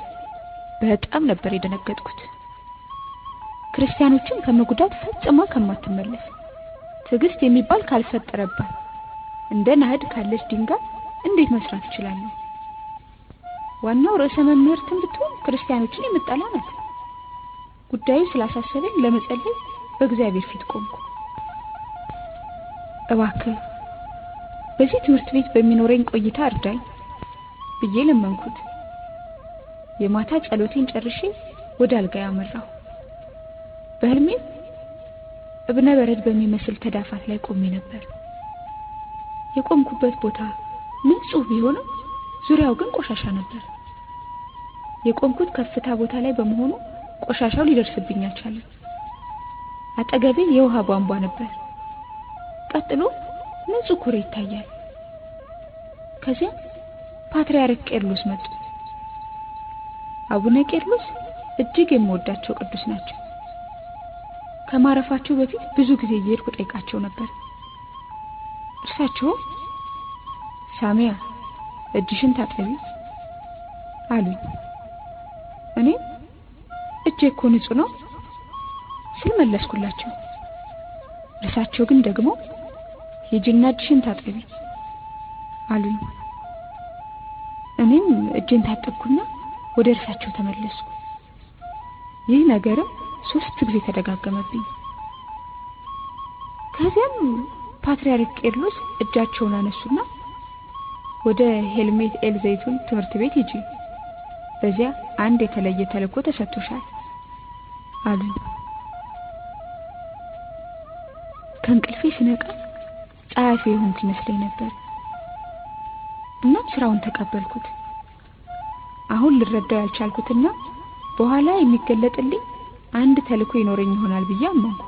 በጣም ነበር የደነገጥኩት። ክርስቲያኖችን ከመጉዳት ፈጽሞ ከማትመለስ ትዕግስት የሚባል ካልፈጠረባት እንደ ነሐድ ካለች ድንጋይ እንዴት መስራት ይችላል? ዋናው ርዕሰ መምህርትን ብትሆን ክርስቲያኖችን የምጠላ ናት። ጉዳዩ ስላሳሰበኝ ለመጸለይ በእግዚአብሔር ፊት ቆምኩ። እባክህ በዚህ ትምህርት ቤት በሚኖረኝ ቆይታ እርዳኝ ብዬ ለመንኩት። የማታ ጸሎቴን ጨርሼ ወደ አልጋዬ አመራሁ። በህልሜ እብነ በረድ በሚመስል ተዳፋት ላይ ቆሜ ነበር። የቆምኩበት ቦታ ንጹህ ቢሆንም ዙሪያው ግን ቆሻሻ ነበር። የቆምኩት ከፍታ ቦታ ላይ በመሆኑ ቆሻሻው ሊደርስብኝ አልቻለም። አጠገቤ የውሃ ቧንቧ ነበር። ቀጥሎ ንጹህ ኩሬ ይታያል። ከዚያ ፓትርያርክ ቄርሎስ መጡ። አቡነ ቄርሎስ እጅግ የምወዳቸው ቅዱስ ናቸው። ከማረፋቸው በፊት ብዙ ጊዜ እየሄድኩ ጠይቃቸው ነበር። እርሳቸው ሳሚያ እጅሽን ታጠቢ አሉኝ። እኔ እጄ እኮ ንጹህ ነው ስል መለስኩላቸው። እርሳቸው ግን ደግሞ ሂጂና እጅሽን ታጠቢ አሉኝ። እኔም እጄን ታጠብኩና ወደ እርሳቸው ተመለስኩ። ይህ ነገርም 3 ጊዜ ተደጋገመብኝ። ከዚያም ፓትርያርክ ቄርሎስ እጃቸውን አነሱና ወደ ሄልሜት ኤልዘይቱን ትምህርት ቤት ሂጂ፣ በዚያ አንድ የተለየ ተልእኮ ተሰጥቶሻል አሉኝ። ከእንቅልፌ ስነቃ ጸሐፊ ሆንኩ ይመስለኝ ነበር እና ስራውን ተቀበልኩት። አሁን ልረዳው ያልቻልኩትና በኋላ የሚገለጥልኝ አንድ ተልእኮ ይኖረኝ ይሆናል ብዬ አመንኩ።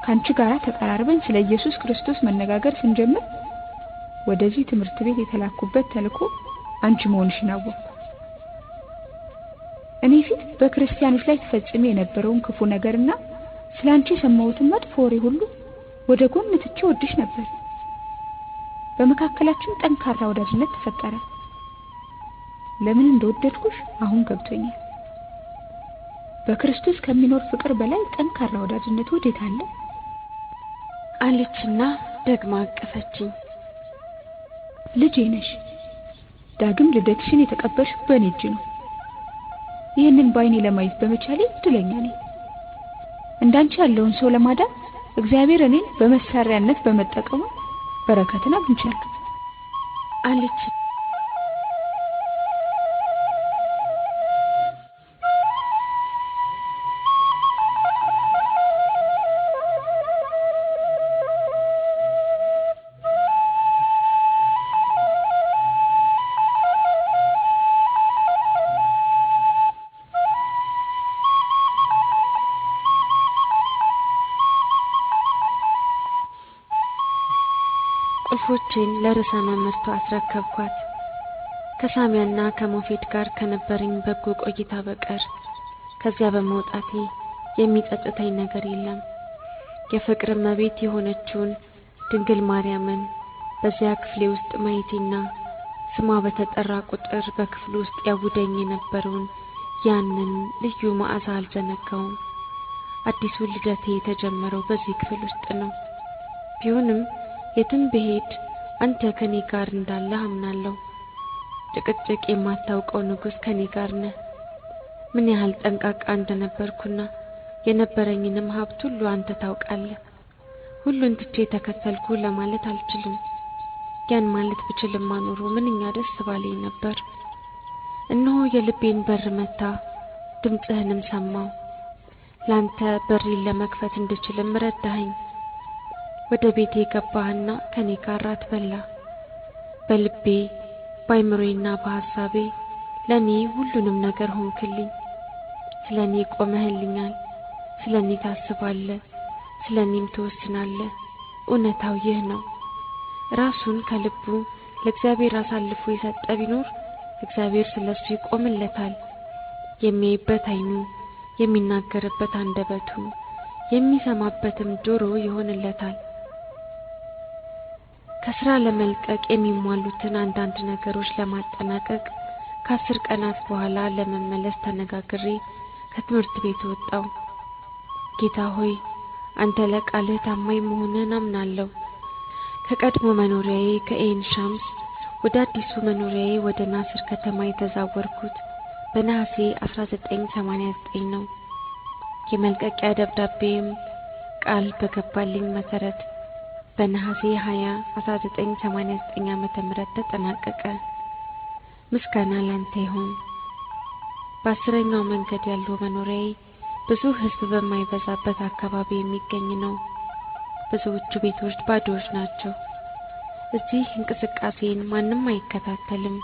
ካንቺ ጋር ተቀራርበን ስለ ኢየሱስ ክርስቶስ መነጋገር ስንጀምር ወደዚህ ትምህርት ቤት የተላኩበት ተልእኮ አንቺ መሆንሽን አወቅኩ። እኔ ፊት በክርስቲያኖች ላይ ተፈጽሞ የነበረውን ክፉ ነገርና ስላንቺ የሰማሁትን መጥፎ ወሬ ሁሉ ወደ ጎን ትቼ ወድሽ ነበር። በመካከላችን ጠንካራ ወዳጅነት ተፈጠረ። ለምን እንደወደድኩሽ አሁን ገብቶኛል። በክርስቶስ ከሚኖር ፍቅር በላይ ጠንካራ ወዳጅነት ወዴት አለ? አለችና ደግማ አቀፈችኝ። ልጄ ነሽ። ዳግም ልደትሽን የተቀበልሽ በእኔ እጅ ነው። ይህንን ባይኔ ለማየት በመቻሌ እድለኛ ነኝ። እንዳንቺ ያለውን ሰው ለማዳን እግዚአብሔር እኔን በመሳሪያነት በመጠቀሙ በረከትን አግኝቻለሁ አለች። ቁልፎቼን ለርዕሰ መምህርቷ አስረከብኳት። ከሳሚያና ከሞፌድ ጋር ከነበረኝ በጎ ቆይታ በቀር ከዚያ በመውጣቴ የሚጸጽተኝ ነገር የለም። የፍቅር እመቤት የሆነችውን ድንግል ማርያምን በዚያ ክፍሌ ውስጥ ማየቴና ስሟ በተጠራ ቁጥር በክፍሉ ውስጥ ያውደኝ የነበረውን ያንን ልዩ መዓዛ አልዘነጋውም። አዲሱ ልደቴ የተጀመረው በዚህ ክፍል ውስጥ ነው። ቢሆንም የትም ብሄድ አንተ ከኔ ጋር እንዳለህ አምናለሁ። ጭቅጭቅ የማታውቀው ንጉስ ከኔ ጋር ነህ። ምን ያህል ጠንቃቃ እንደነበርኩና የነበረኝንም ሀብት ሁሉ አንተ ታውቃለህ። ሁሉን ትቼ ተከተልኩ ለማለት አልችልም። ያን ማለት ብችልም ኖሮ ምንኛ ደስ ባለኝ ነበር። እነሆ የልቤን በር መታ፣ ድምጽህንም ሰማው። ላንተ በሬን ለመክፈት እንድችልም ረዳኸኝ። ወደ ቤቴ ገባህና ከኔ ጋር ራት በላ። በልቤ በአይምሮዬና በሐሳቤ ለኔ ሁሉንም ነገር ሆንክልኝ። ስለኔ ቆመህልኛል፣ ስለኔ ታስባለህ፣ ስለኔም ትወስናለህ። እውነታው ይህ ነው። ራሱን ከልቡ ለእግዚአብሔር አሳልፎ የሰጠ ቢኖር እግዚአብሔር ስለሱ ይቆምለታል። የሚያይበት አይኑ፣ የሚናገርበት አንደበቱ፣ የሚሰማበትም ጆሮ ይሆንለታል። ከስራ ለመልቀቅ የሚሟሉትን አንዳንድ ነገሮች ለማጠናቀቅ ከ10 ቀናት በኋላ ለመመለስ ተነጋግሬ ከትምህርት ቤት ወጣው። ጌታ ሆይ አንተ ለቃልህ ታማኝ መሆንህን አምናለሁ። ከቀድሞ መኖሪያዬ ከኤን ሻምስ ወደ አዲሱ መኖሪያዬ ወደ ናስር ከተማ የተዛወርኩት በነሐሴ 1989 ነው። የመልቀቂያ ደብዳቤም ቃል በገባልኝ መሰረት በነሐሴ 20 1989 ዓመተ ምህረት ተጠናቀቀ። ምስጋና ላንተ ይሁን። በ10ኛው መንገድ ያለው መኖሪያዬ ብዙ ህዝብ በማይበዛበት አካባቢ የሚገኝ ነው። ብዙዎቹ ቤቶች ባዶዎች ናቸው። እዚህ እንቅስቃሴን ማንም አይከታተልም።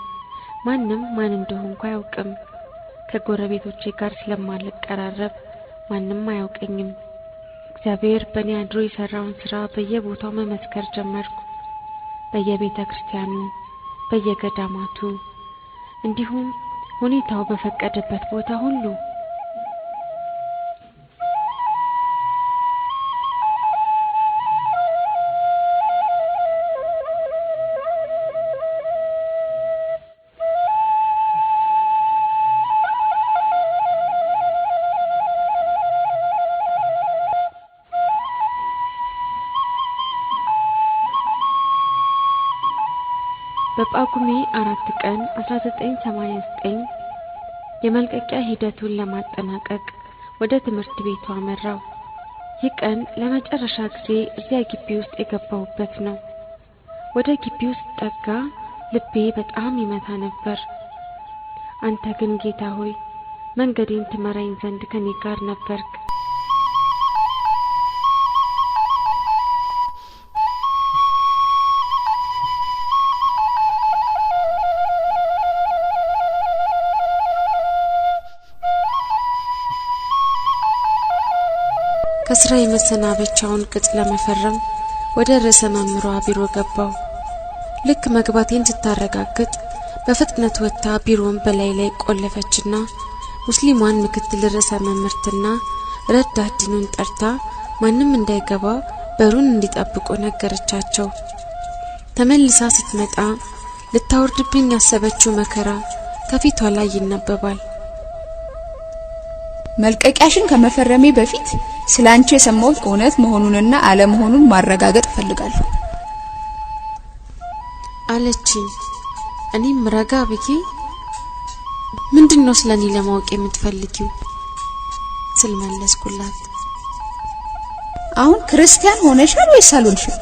ማንም ማን እንደሆንኩ አያውቅም። ከጎረቤቶቼ ጋር ስለማልቀራረብ ማንም አያውቀኝም። እግዚአብሔር በእኔ አድሮ የሰራውን ስራ በየቦታው መመስከር ጀመርኩ። በየቤተ ክርስቲያኑ፣ በየገዳማቱ እንዲሁም ሁኔታው በፈቀደበት ቦታ ሁሉ በጳጉሜ 4 ቀን 1989 የመልቀቂያ ሂደቱን ለማጠናቀቅ ወደ ትምህርት ቤቱ አመራው። ይህ ቀን ለመጨረሻ ጊዜ እዚያ ግቢ ውስጥ የገባሁበት ነው። ወደ ግቢው ውስጥ ጠጋ ልቤ በጣም ይመታ ነበር። አንተ ግን ጌታ ሆይ መንገዴን ትመራኝ ዘንድ ከኔ ጋር ነበርክ። ከስራ የመሰናበቻውን ቅጽ ለመፈረም ወደ ርዕሰ መምሯ ቢሮ ገባው። ልክ መግባቴን ስታረጋግጥ በፍጥነት ወጥታ ቢሮውን በላይ ላይ ቆለፈችና ሙስሊማን ምክትል ርዕሰ መምህርትና ረዳት ዲኑን ጠርታ ማንም እንዳይገባ በሩን እንዲጠብቁ ነገረቻቸው። ተመልሳ ስትመጣ ልታወርድብኝ ያሰበችው መከራ ከፊቷ ላይ ይነበባል። መልቀቂያሽን ከመፈረሜ በፊት ስላንቺ የሰማሁት እውነት መሆኑንና አለመሆኑን ማረጋገጥ ፈልጋለሁ አለችኝ። እኔም ረጋ ብዬ ምንድነው ስለኔ ለማወቅ የምትፈልጊው ስል መለስኩላት። አሁን ክርስቲያን ሆነሻል ወይስ አልሆንሽም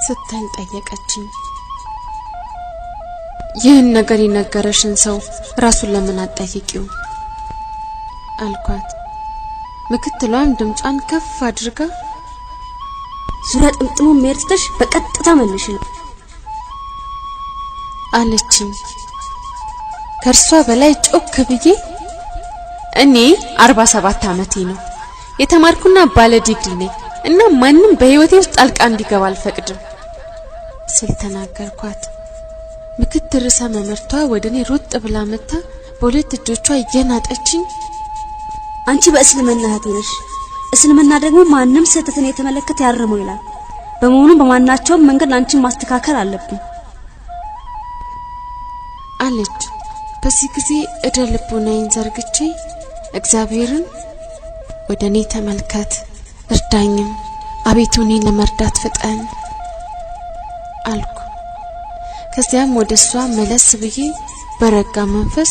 ስትል ጠየቀችኝ። ይህን ነገር የነገረሽን ሰው ራሱን ለምን አትጠይቂው አልኳት። ምክትሏም ድምጿን ከፍ አድርጋ ዙሪያ ጥምጥሙ መርተሽ በቀጥታ መልሽ ነው አለችኝ። ከርሷ በላይ ጮክ ብዬ እኔ 47 ዓመቴ ነው የተማርኩና ባለ ዲግሪ ነኝ እና ማንም በህይወቴ ውስጥ ጣልቃ እንዲገባ አልፈቅድም ስል ተናገርኳት። ምክትል ርዕሰ መምህርቷ ወደኔ ሮጥ ብላ መጣ በሁለት እጆቿ እየናጠችኝ አንቺ በእስልምና እህት ነሽ። እስልምና ደግሞ ማንም ስህተትን የተመለከተ ያርመው ይላል። በመሆኑ በማናቸው መንገድ ላንቺን ማስተካከል አለብኝ አለች። በዚህ ጊዜ እደ ልቦናዬን ዘርግቼ እግዚአብሔርን ወደኔ ተመልከት እርዳኝም አቤቱ እኔን ለመርዳት ፍጠን አልኩ። ከዚያም ወደሷ መለስ ብዬ በረጋ መንፈስ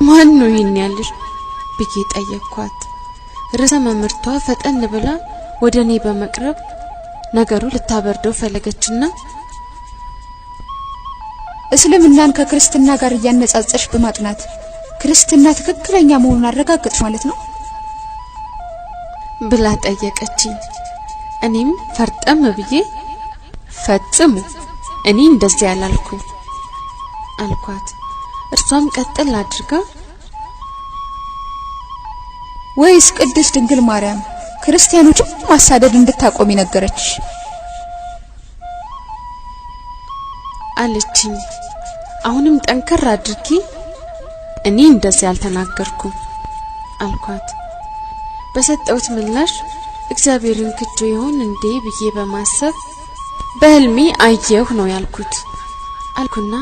ማን ነው ይሄን ያልሽ ብዬ ጠየቅኳት። ርዕሰ መምህርቷ ፈጠን ብላ ወደኔ በመቅረብ ነገሩ ልታበርደው ፈለገችና እስልምናን ከክርስትና ጋር ያነጻጸርሽ በማጥናት ክርስትና ትክክለኛ መሆኑን አረጋግጥሽ ማለት ነው ብላ ጠየቀችኝ። እኔም ፈርጠም ብዬ ፈጽሙ እኔ እንደዚህ ያላልኩ አልኳት። እርሷም ቀጥል አድርጋ ወይስ ቅድስት ድንግል ማርያም ክርስቲያኖችን ማሳደድ እንድታቆም ነገረችሽ አለችኝ። አሁንም ጠንከር አድርጌ እኔ እንደዚህ ያልተናገርኩ አልኳት። በሰጠሁት ምላሽ እግዚአብሔርን ክጆ ይሆን እንዴ ብዬ በማሰብ በህልሜ አየሁ ነው ያልኩት አልኩና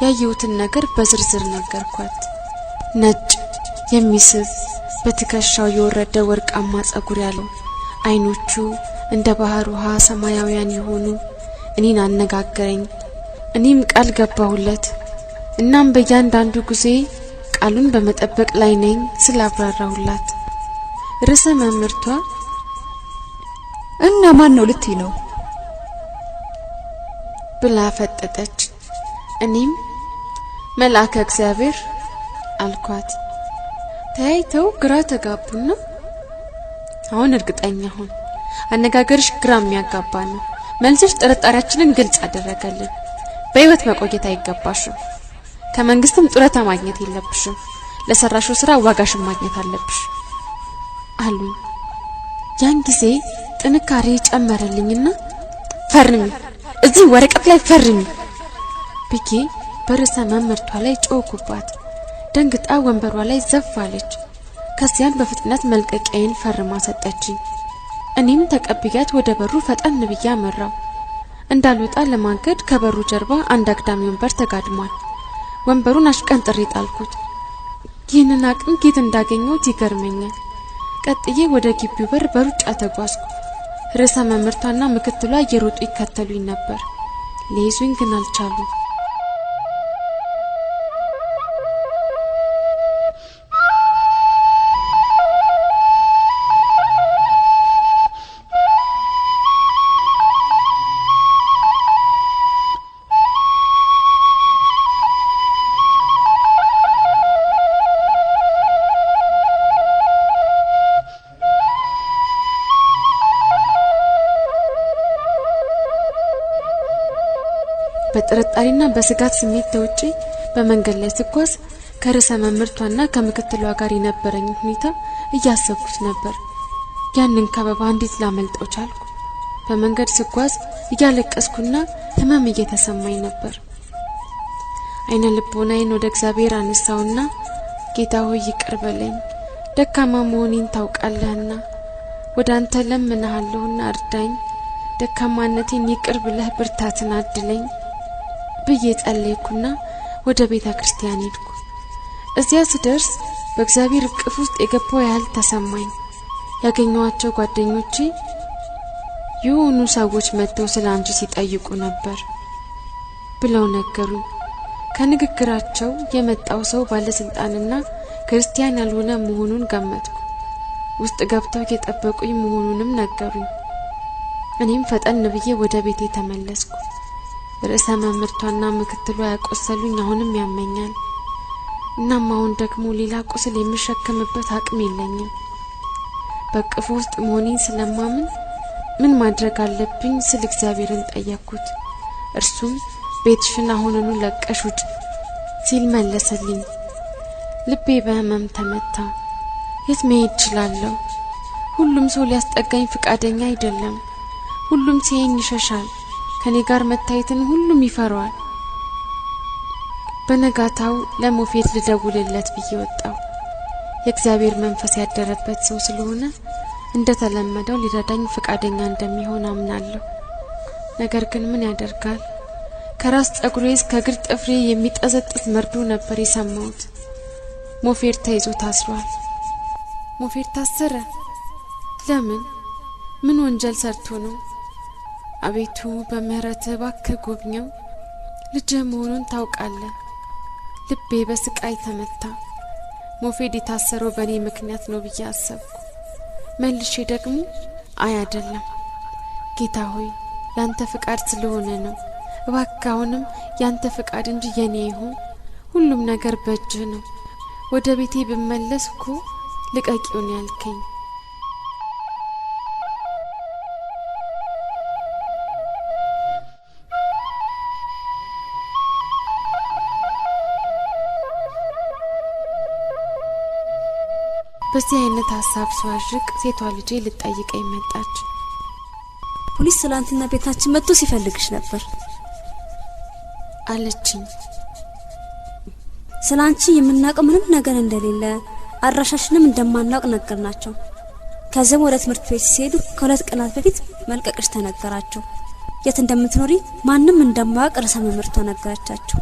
ያየሁትን ነገር በዝርዝር ነገርኳት። ነጭ የሚስብ በትከሻው የወረደ ወርቃማ ጸጉር ያለው አይኖቹ እንደ ባህር ውሃ ሰማያዊያን የሆኑ እኔን አነጋገረኝ። እኔም ቃል ገባሁለት። እናም በእያንዳንዱ ጊዜ ቃሉን በመጠበቅ ላይ ነኝ ስላብራራሁላት ርዕሰ መምህርቷ እና ማን ነው ልትይ ነው ብላ ፈጠጠች። እኔም መልአከ እግዚአብሔር አልኳት። ተያይተው ግራ ተጋቡና አሁን እርግጠኛ ሆን አነጋገርሽ ግራ የሚያጋባ ነው። መልስሽ ጥርጣሬያችንን ግልጽ አደረገልን። በህይወት መቆየት አይገባሽም። ከመንግስትም ጡረታ ማግኘት የለብሽም። ለሰራሽው ስራ ዋጋሽን ማግኘት አለብሽ አሉ። ያን ጊዜ ጥንካሬ ጨመረልኝና ፈርሚ፣ እዚህ ወረቀት ላይ ፈርሚ ብዬ በርዕሰ መምህርቷ ላይ ጮኩባት። ደንግጣ ወንበሯ ላይ ዘፋለች። ከዚያን በፍጥነት መልቀቂያዬን ፈርማ ሰጠችኝ። እኔም ተቀብያት ወደ በሩ ፈጠን ብዬ አመራው። እንዳልወጣ ለማገድ ከበሩ ጀርባ አንድ አግዳሚ ወንበር ተጋድሟል። ወንበሩን አሽቀንጥሬ ጣልኩት። ይህንን አቅም ከየት እንዳገኘሁት ይገርመኛል። ቀጥዬ ወደ ግቢው በር በሩጫ ተጓዝኩ። ርዕሰ መምህርቷና ምክትሏ እየሮጡ ይከተሉኝ ነበር። ሊይዙኝ ግን አልቻሉም። በጥርጣሬና በስጋት ስሜት ተውጪ በመንገድ ላይ ስጓዝ ከርዕሰ መምህርቷና ከምክትሏ ጋር የነበረኝ ሁኔታ እያሰብኩት ነበር። ያንን ከበባ እንዴት ላመልጠው ቻልኩ? በመንገድ ስጓዝ እያለቀስኩና ህመም እየተሰማኝ ነበር። አይነ ልቦናዬን ወደ እግዚአብሔር አነሳውና ጌታ ሆይ ይቅር በለኝ፣ ደካማ መሆኔን ታውቃለህና ወደ አንተ ለምንሃለሁና እርዳኝ፣ ደካማነቴን ይቅር ብለህ ብርታትን አድለኝ ብዬ ጸለይኩና ወደ ቤተ ክርስቲያን ሄድኩ። እዚያ ስደርስ በእግዚአብሔር እቅፍ ውስጥ የገባው ያህል ተሰማኝ። ያገኘኋቸው ጓደኞቼ የሆኑ ሰዎች መጥተው ስላንቺ ሲጠይቁ ነበር ብለው ነገሩኝ። ከንግግራቸው የመጣው ሰው ባለስልጣንና ክርስቲያን ያልሆነ መሆኑን ገመትኩ። ውስጥ ገብተው የጠበቁኝ መሆኑንም ነገሩኝ። እኔም ፈጠን ብዬ ወደ ቤቴ ተመለስኩ። ርዕሰ መምህርቷና ምክትሏ ያቆሰሉኝ አሁንም ያመኛል። እናም አሁን ደግሞ ሌላ ቁስል የምሸከምበት አቅም የለኝም። በቅፉ ውስጥ መሆኔን ስለማምን ምን ማድረግ አለብኝ ስል እግዚአብሔርን ጠየቅኩት። እርሱም ቤትሽን አሁኑኑ ለቀሽ ውጪ ሲል መለሰልኝ። ልቤ በህመም ተመታ። የት መሄድ እችላለሁ? ሁሉም ሰው ሊያስጠጋኝ ፍቃደኛ አይደለም። ሁሉም ሲያየኝ ይሸሻል። ከኔ ጋር መታየትን ሁሉም ይፈራዋል። በነጋታው ለሞፌድ ልደውልለት ብዬ ወጣው። የእግዚአብሔር መንፈስ ያደረበት ሰው ስለሆነ እንደተለመደው ሊረዳኝ ፍቃደኛ እንደሚሆን አምናለሁ። ነገር ግን ምን ያደርጋል? ከራስ ጸጉሬ እስከ እግር ጥፍሬ የሚጠዘጥዝ መርዶ ነበር የሰማሁት። ሞፌድ ተይዞ ታስሯል። ሞፌድ ታሰረ? ለምን? ምን ወንጀል ሰርቶ ነው? አቤቱ በምህረትህ እባክህ ጎብኘው። ልጅህ መሆኑን ታውቃለህ። ልቤ በስቃይ ተመታ። ሞፌድ የታሰረው በእኔ ምክንያት ነው ብዬ አሰብኩ። መልሼ ደግሞ አይደለም ጌታ ሆይ ያንተ ፍቃድ ስለሆነ ነው። እባክህ አሁንም ያንተ ፍቃድ እንጂ የኔ ይሁን። ሁሉም ነገር በእጅህ ነው። ወደ ቤቴ ብመለስ እኮ ልቀቂው ነው ያልከኝ። በዚህ አይነት ሐሳብ ስዋዥቅ ሴቷ ልጄ ልጠይቀኝ መጣች። ፖሊስ ስላንተና ቤታችን መጥቶ ሲፈልግሽ ነበር አለችኝ። ስላንቺ የምናውቀው ምንም ነገር እንደሌለ አድራሻሽንም እንደማናውቅ ነገርናቸው። ከዚያም ወደ ትምህርት ቤት ሲሄዱ ከሁለት ቀናት በፊት መልቀቅሽ ተነገራቸው። የት እንደምትኖሪ ማንም እንደማያውቅ ርዕሰ መምህርቷ ነገረቻቸው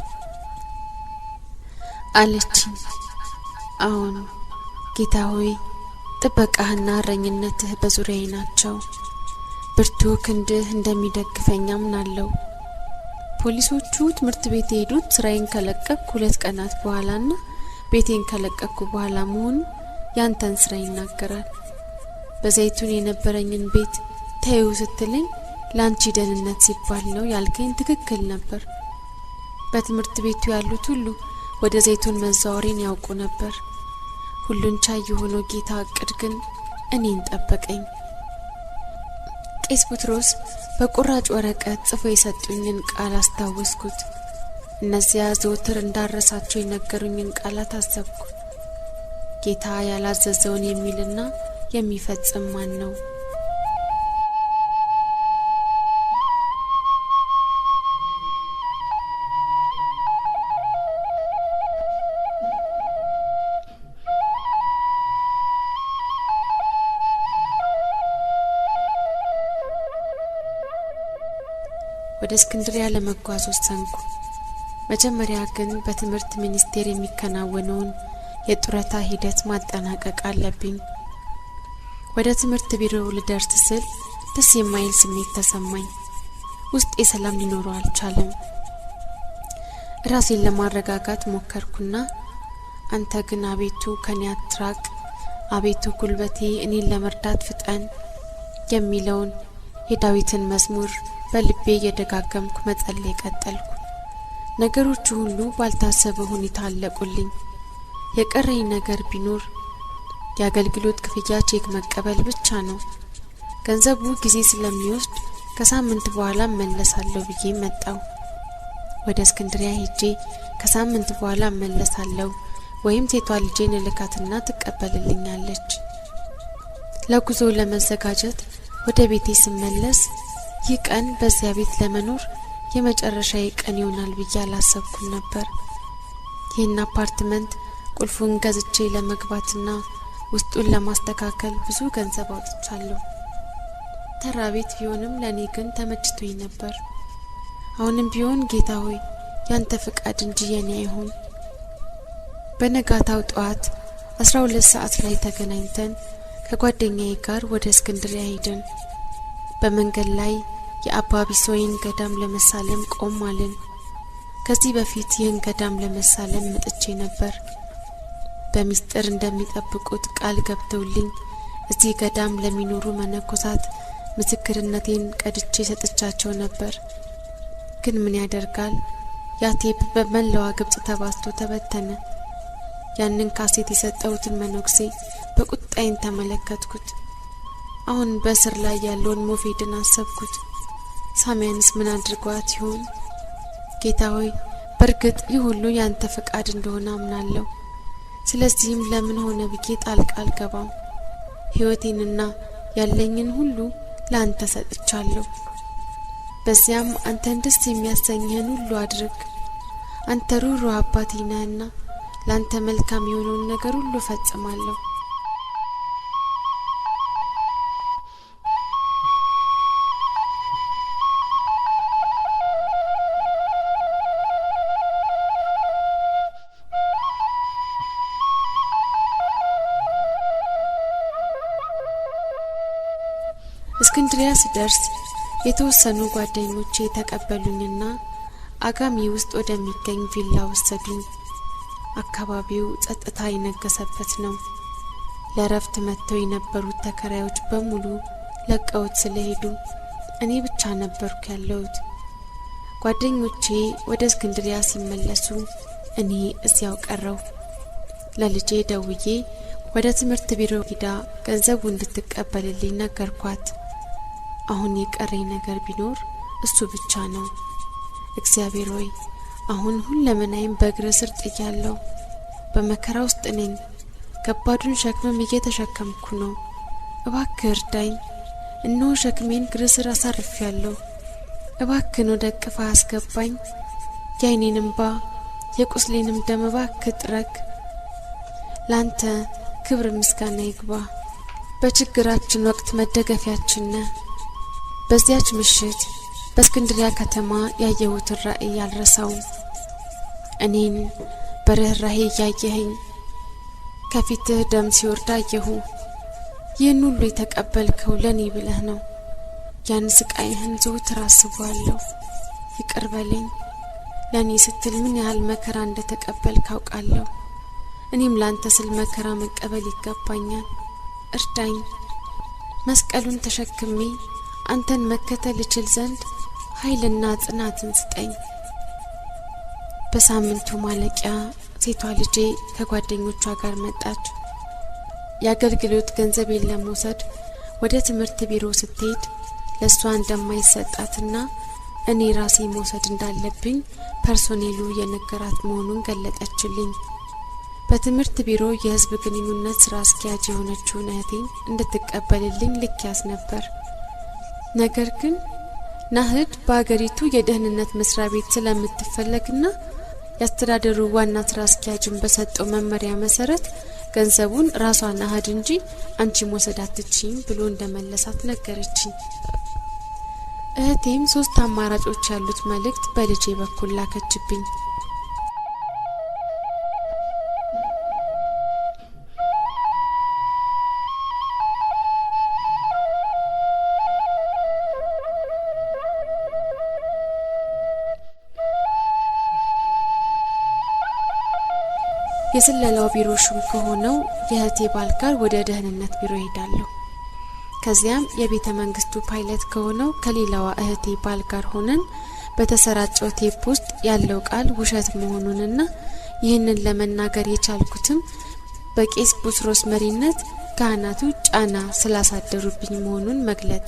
አለችኝ። አሁን ጌታ ሆይ ጥበቃህና እረኝነትህ በዙሪያዬ ናቸው። ብርቱ ክንድህ እንደሚደግፈኝ አምናለሁ። ፖሊሶቹ ትምህርት ቤት የሄዱት ስራዬን ከለቀቅኩ 2 ቀናት በኋላና ቤቴን ከለቀቅኩ በኋላ መሆኑ ያንተን ስራ ይናገራል። በዘይቱን የነበረኝን ቤት ተይው ስትለኝ ላንቺ ደህንነት ሲባል ነው ያልከኝ ትክክል ነበር። በትምህርት ቤቱ ያሉት ሁሉ ወደ ዘይቱን መዛወሬን ያውቁ ነበር። ሁሉን ቻይ የሆነው ጌታ እቅድ ግን እኔን ጠበቀኝ። ቄስ ቡትሮስ በቁራጭ ወረቀት ጽፎ የሰጡኝን ቃል አስታወስኩት። እነዚያ ዘወትር እንዳረሳቸው የነገሩኝን ቃላት አሰብኩ። ጌታ ያላዘዘውን የሚልና የሚፈጽም ማን ነው? ወደ እስክንድሪያ ለመጓዝ ወሰንኩ። መጀመሪያ ግን በትምህርት ሚኒስቴር የሚከናወነውን የጡረታ ሂደት ማጠናቀቅ አለብኝ። ወደ ትምህርት ቢሮው ልደርስ ስል ደስ የማይል ስሜት ተሰማኝ። ውስጤ ሰላም ሊኖረው አልቻለም። ራሴን ለማረጋጋት ሞከርኩና አንተ ግን አቤቱ ከኔ አትራቅ፣ አቤቱ ጉልበቴ እኔን ለመርዳት ፍጠን የሚለውን የዳዊትን መዝሙር በልቤ እየደጋገምኩ መጸለይ ቀጠልኩ። ነገሮቹ ሁሉ ባልታሰበ ሁኔታ አለቁልኝ። የቀረኝ ነገር ቢኖር የአገልግሎት ክፍያ ቼክ መቀበል ብቻ ነው። ገንዘቡ ጊዜ ስለሚወስድ ከሳምንት በኋላ መለሳለሁ ብዬ መጣው። ወደ እስክንድሪያ ሄጄ ከሳምንት በኋላ መለሳለሁ ወይም ሴቷ ልጄን ልካትና ትቀበልልኛለች። ለጉዞ ለመዘጋጀት ወደ ቤቴ ስመለስ ይህ ቀን በዚያ ቤት ለመኖር የመጨረሻዬ ቀን ይሆናል ብዬ አላሰብኩም ነበር። ይህን አፓርትመንት ቁልፉን ገዝቼ ለመግባትና ውስጡን ለማስተካከል ብዙ ገንዘብ አውጥቻለሁ። ተራ ቤት ቢሆንም ለኔ ግን ተመችቶኝ ነበር። አሁንም ቢሆን ጌታ ሆይ ያንተ ፍቃድ እንጂ የኔ አይሁን። በነጋታው ጠዋት 12 ሰዓት ላይ ተገናኝተን ከጓደኛዬ ጋር ወደ እስክንድሪያ ሄድን። በመንገድ ላይ የአባ ቢሶይን ገዳም ለመሳለም ቆም አልን። ከዚህ በፊት ይህን ገዳም ለመሳለም መጥቼ ነበር። በሚስጥር እንደሚጠብቁት ቃል ገብተውልኝ እዚህ ገዳም ለሚኖሩ መነኮሳት ምስክርነቴን ቀድቼ ሰጥቻቸው ነበር። ግን ምን ያደርጋል ያ ቴፕ በመላዋ ግብጽ ተባስቶ ተበተነ። ያንን ካሴት የሰጠሁትን መነኩሴ በቁጣዬን ተመለከትኩት። አሁን በስር ላይ ያለውን ሞፌድን አሰብኩት። ሳሚያንስ ምን አድርጓት ይሆን? ጌታ ሆይ በርግጥ ይህ ሁሉ ያንተ ፍቃድ እንደሆነ አምናለሁ። ስለዚህም ለምን ሆነ ብዬ ጣልቃ አልገባም። ሕይወቴንና ያለኝን ሁሉ ለአንተ ሰጥቻለሁ። በዚያም አንተን ደስ የሚያሰኝህን ሁሉ አድርግ። አንተ ሩህሩህ አባቴ ነህና ለአንተ መልካም የሆነውን ነገር ሁሉ ፈጽማለሁ። እስክንድሪያ ስደርስ የተወሰኑ ጓደኞቼ ተቀበሉኝና አጋሚ ውስጥ ወደሚገኝ ቪላ ወሰዱኝ። አካባቢው ጸጥታ የነገሰበት ነው። ለረፍት መጥተው የነበሩት ተከራዮች በሙሉ ለቀውት ስለሄዱ እኔ ብቻ ነበርኩ ያለሁት። ጓደኞቼ ወደ እስክንድሪያ ሲመለሱ እኔ እዚያው ቀረው። ለልጄ ደውዬ ወደ ትምህርት ቢሮ ሄዳ ገንዘቡ እንድትቀበልልኝ ነገርኳት። አሁን የቀረኝ ነገር ቢኖር እሱ ብቻ ነው። እግዚአብሔር ሆይ አሁን ሁለመናዬን በእግር ስር ጥያለሁ። በመከራ ውስጥ ነኝ። ከባዱን ሸክምም እየተሸከምኩ ነው። እባክህ እርዳኝ። እነሆ ሸክሜን እግር ስር አሳርፌያለሁ። እባክህን ወደ እቅፍ አስገባኝ። የዓይኔን እንባ የቁስሌንም ደም እባክህ ጥረግ። ላንተ ክብር ምስጋና ይግባ። በችግራችን ወቅት መደገፊያችን ነህ። በዚያች ምሽት በእስክንድሪያ ከተማ ያየሁትን ራእይ አልረሳውም። እኔን በርህራሄ እያየኸኝ ከፊትህ ደም ሲወርድ አየሁ። ይህን ሁሉ የተቀበልከው ለኔ ብለህ ነው። ያን ስቃይህን ዘወትር አስበዋለሁ። ይቅር በለኝ። ለኔ ስትል ምን ያህል መከራ እንደተቀበልክ አውቃለሁ። እኔም ላንተ ስል መከራ መቀበል ይገባኛል። እርዳኝ። መስቀሉን ተሸክሜ አንተን መከተል እችል ዘንድ ኃይልና ጽናትን ስጠኝ። በሳምንቱ ማለቂያ ሴቷ ልጄ ከጓደኞቿ ጋር መጣች። ያገልግሎት ገንዘብ ለመውሰድ ወደ ትምህርት ቢሮ ስትሄድ ለሷ እንደማይሰጣትና እኔ ራሴ መውሰድ እንዳለብኝ ፐርሶኔሉ የነገራት መሆኑን ገለጠችልኝ። በትምህርት ቢሮ የህዝብ ግንኙነት ስራ አስኪያጅ የሆነችው እህቴን እንድትቀበልልኝ ልክያስ ነበር። ነገር ግን ናህድ በአገሪቱ የደህንነት መስሪያ ቤት ስለምትፈለግና ያስተዳደሩ ዋና ስራ አስኪያጅን በሰጠው መመሪያ መሰረት ገንዘቡን ራሷ ናህድ እንጂ አንቺ መውሰድ አትችይም ብሎ እንደመለሳት ነገረችኝ። እህቴም 3 አማራጮች ያሉት መልእክት በልጄ በኩል ላከችብኝ። የስለላው ቢሮ ሹም ከሆነው የእህቴ ባል ጋር ወደ ደህንነት ቢሮ ሄዳለሁ። ከዚያም የቤተ መንግስቱ ፓይለት ከሆነው ከሌላዋ እህቴ ባል ጋር ሆነን በተሰራጨው ቴፕ ውስጥ ያለው ቃል ውሸት መሆኑንና ይህንን ለመናገር የቻልኩትም በቄስ ቡስሮስ መሪነት ካህናቱ ጫና ስላሳደሩብኝ መሆኑን መግለጥ፣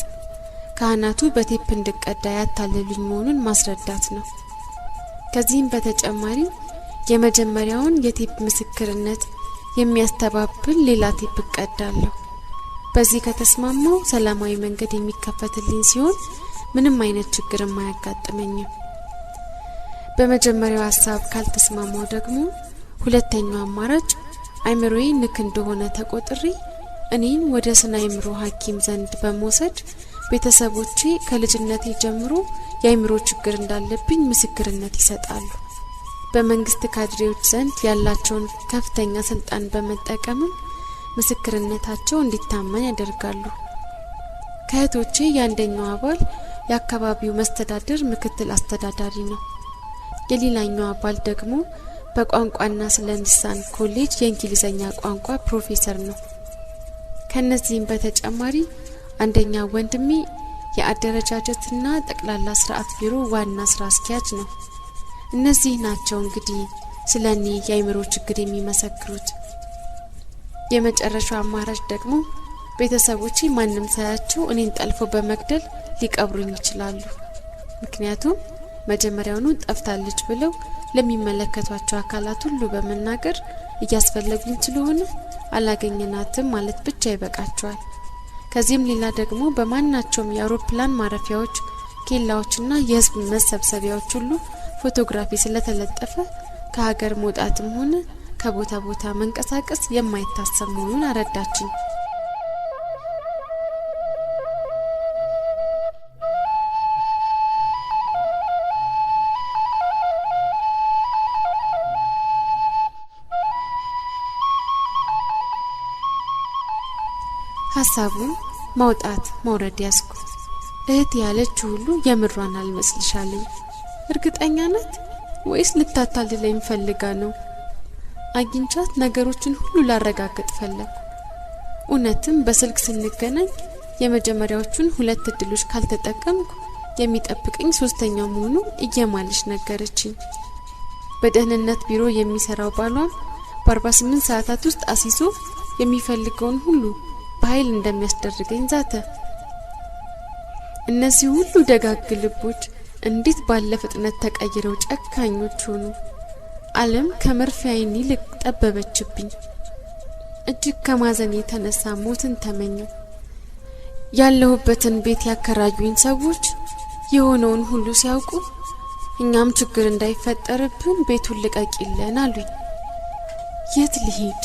ካህናቱ በቴፕ እንድቀዳ ያታለሉኝ መሆኑን ማስረዳት ነው። ከዚህም በተጨማሪ የመጀመሪያውን የቴፕ ምስክርነት የሚያስተባብል ሌላ ቴፕ ቀዳለሁ። በዚህ ከተስማማው ሰላማዊ መንገድ የሚከፈትልኝ ሲሆን ምንም አይነት ችግር የማያጋጥመኝም። በመጀመሪያው ሐሳብ ካልተስማማው ደግሞ ሁለተኛው አማራጭ አይምሮዬ ንክ እንደሆነ ተቆጥሬ እኔን ወደ ስነ አእምሮ ሐኪም ዘንድ በመውሰድ ቤተሰቦቼ ከልጅነቴ ጀምሮ የአእምሮ ችግር እንዳለብኝ ምስክርነት ይሰጣሉ። በመንግስት ካድሬዎች ዘንድ ያላቸውን ከፍተኛ ስልጣን በመጠቀም ምስክርነታቸው እንዲታመን ያደርጋሉ። ከእህቶቼ የአንደኛው አባል የአካባቢው መስተዳድር ምክትል አስተዳዳሪ ነው። የሌላኛው አባል ደግሞ በቋንቋና ስነ ልሳን ኮሌጅ የእንግሊዘኛ ቋንቋ ፕሮፌሰር ነው። ከነዚህም በተጨማሪ አንደኛው ወንድሜ የአደረጃጀትና ጠቅላላ ስርዓት ቢሮ ዋና ስራ አስኪያጅ ነው። እነዚህ ናቸው እንግዲህ ስለኔ የአእምሮ ችግር የሚመሰክሩት። የመጨረሻው አማራጭ ደግሞ ቤተሰቦቼ ማንንም ሳያቸው እኔን ጠልፎ በመግደል ሊቀብሩኝ ይችላሉ። ምክንያቱም መጀመሪያውኑ ጠፍታለች ብለው ለሚመለከቷቸው አካላት ሁሉ በመናገር እያስፈለጉኝ ስለሆነ አላገኘናትም ማለት ብቻ ይበቃቸዋል። ከዚህም ሌላ ደግሞ በማናቸውም የአውሮፕላን ማረፊያዎች፣ ኬላዎችና የህዝብ መሰብሰቢያዎች ሁሉ ፎቶግራፊ ስለተለጠፈ ከሀገር መውጣትም ሆነ ከቦታ ቦታ መንቀሳቀስ የማይታሰብ መሆኑን አረዳችኝ። ሐሳቡን ማውጣት መውረድ ያስኩ። እህት ያለችው ሁሉ የምሯን አልመስልሻለኝ። እርግጠኛ ናት ወይስ ልታታልለኝ ፈልጋ ነው? አግኝቻት ነገሮችን ሁሉ ላረጋግጥ ፈለኩ። እውነትም በስልክ ስንገናኝ የመጀመሪያዎቹን 2 እድሎች ካልተጠቀምኩ የሚጠብቀኝ 3ኛው መሆኑ እየማለች ነገረችኝ። በደህንነት ቢሮ የሚሰራው ባሏም በ48 ሰዓታት ውስጥ አሲሶ የሚፈልገውን ሁሉ በኃይል እንደሚያስደርገኝ ዛተ። እነዚህ ሁሉ ደጋግ ልቦች እንዴት ባለ ፍጥነት ተቀይረው ጨካኞች ሆኑ! ዓለም ከመርፌ ዓይን ይልቅ ጠበበችብኝ። እጅግ ከማዘን የተነሳ ሞትን ተመኘው። ያለሁበትን ቤት ያከራዩኝ ሰዎች የሆነውን ሁሉ ሲያውቁ እኛም ችግር እንዳይፈጠርብን ቤቱን ልቀቂልን አሉኝ። የት ልሄድ?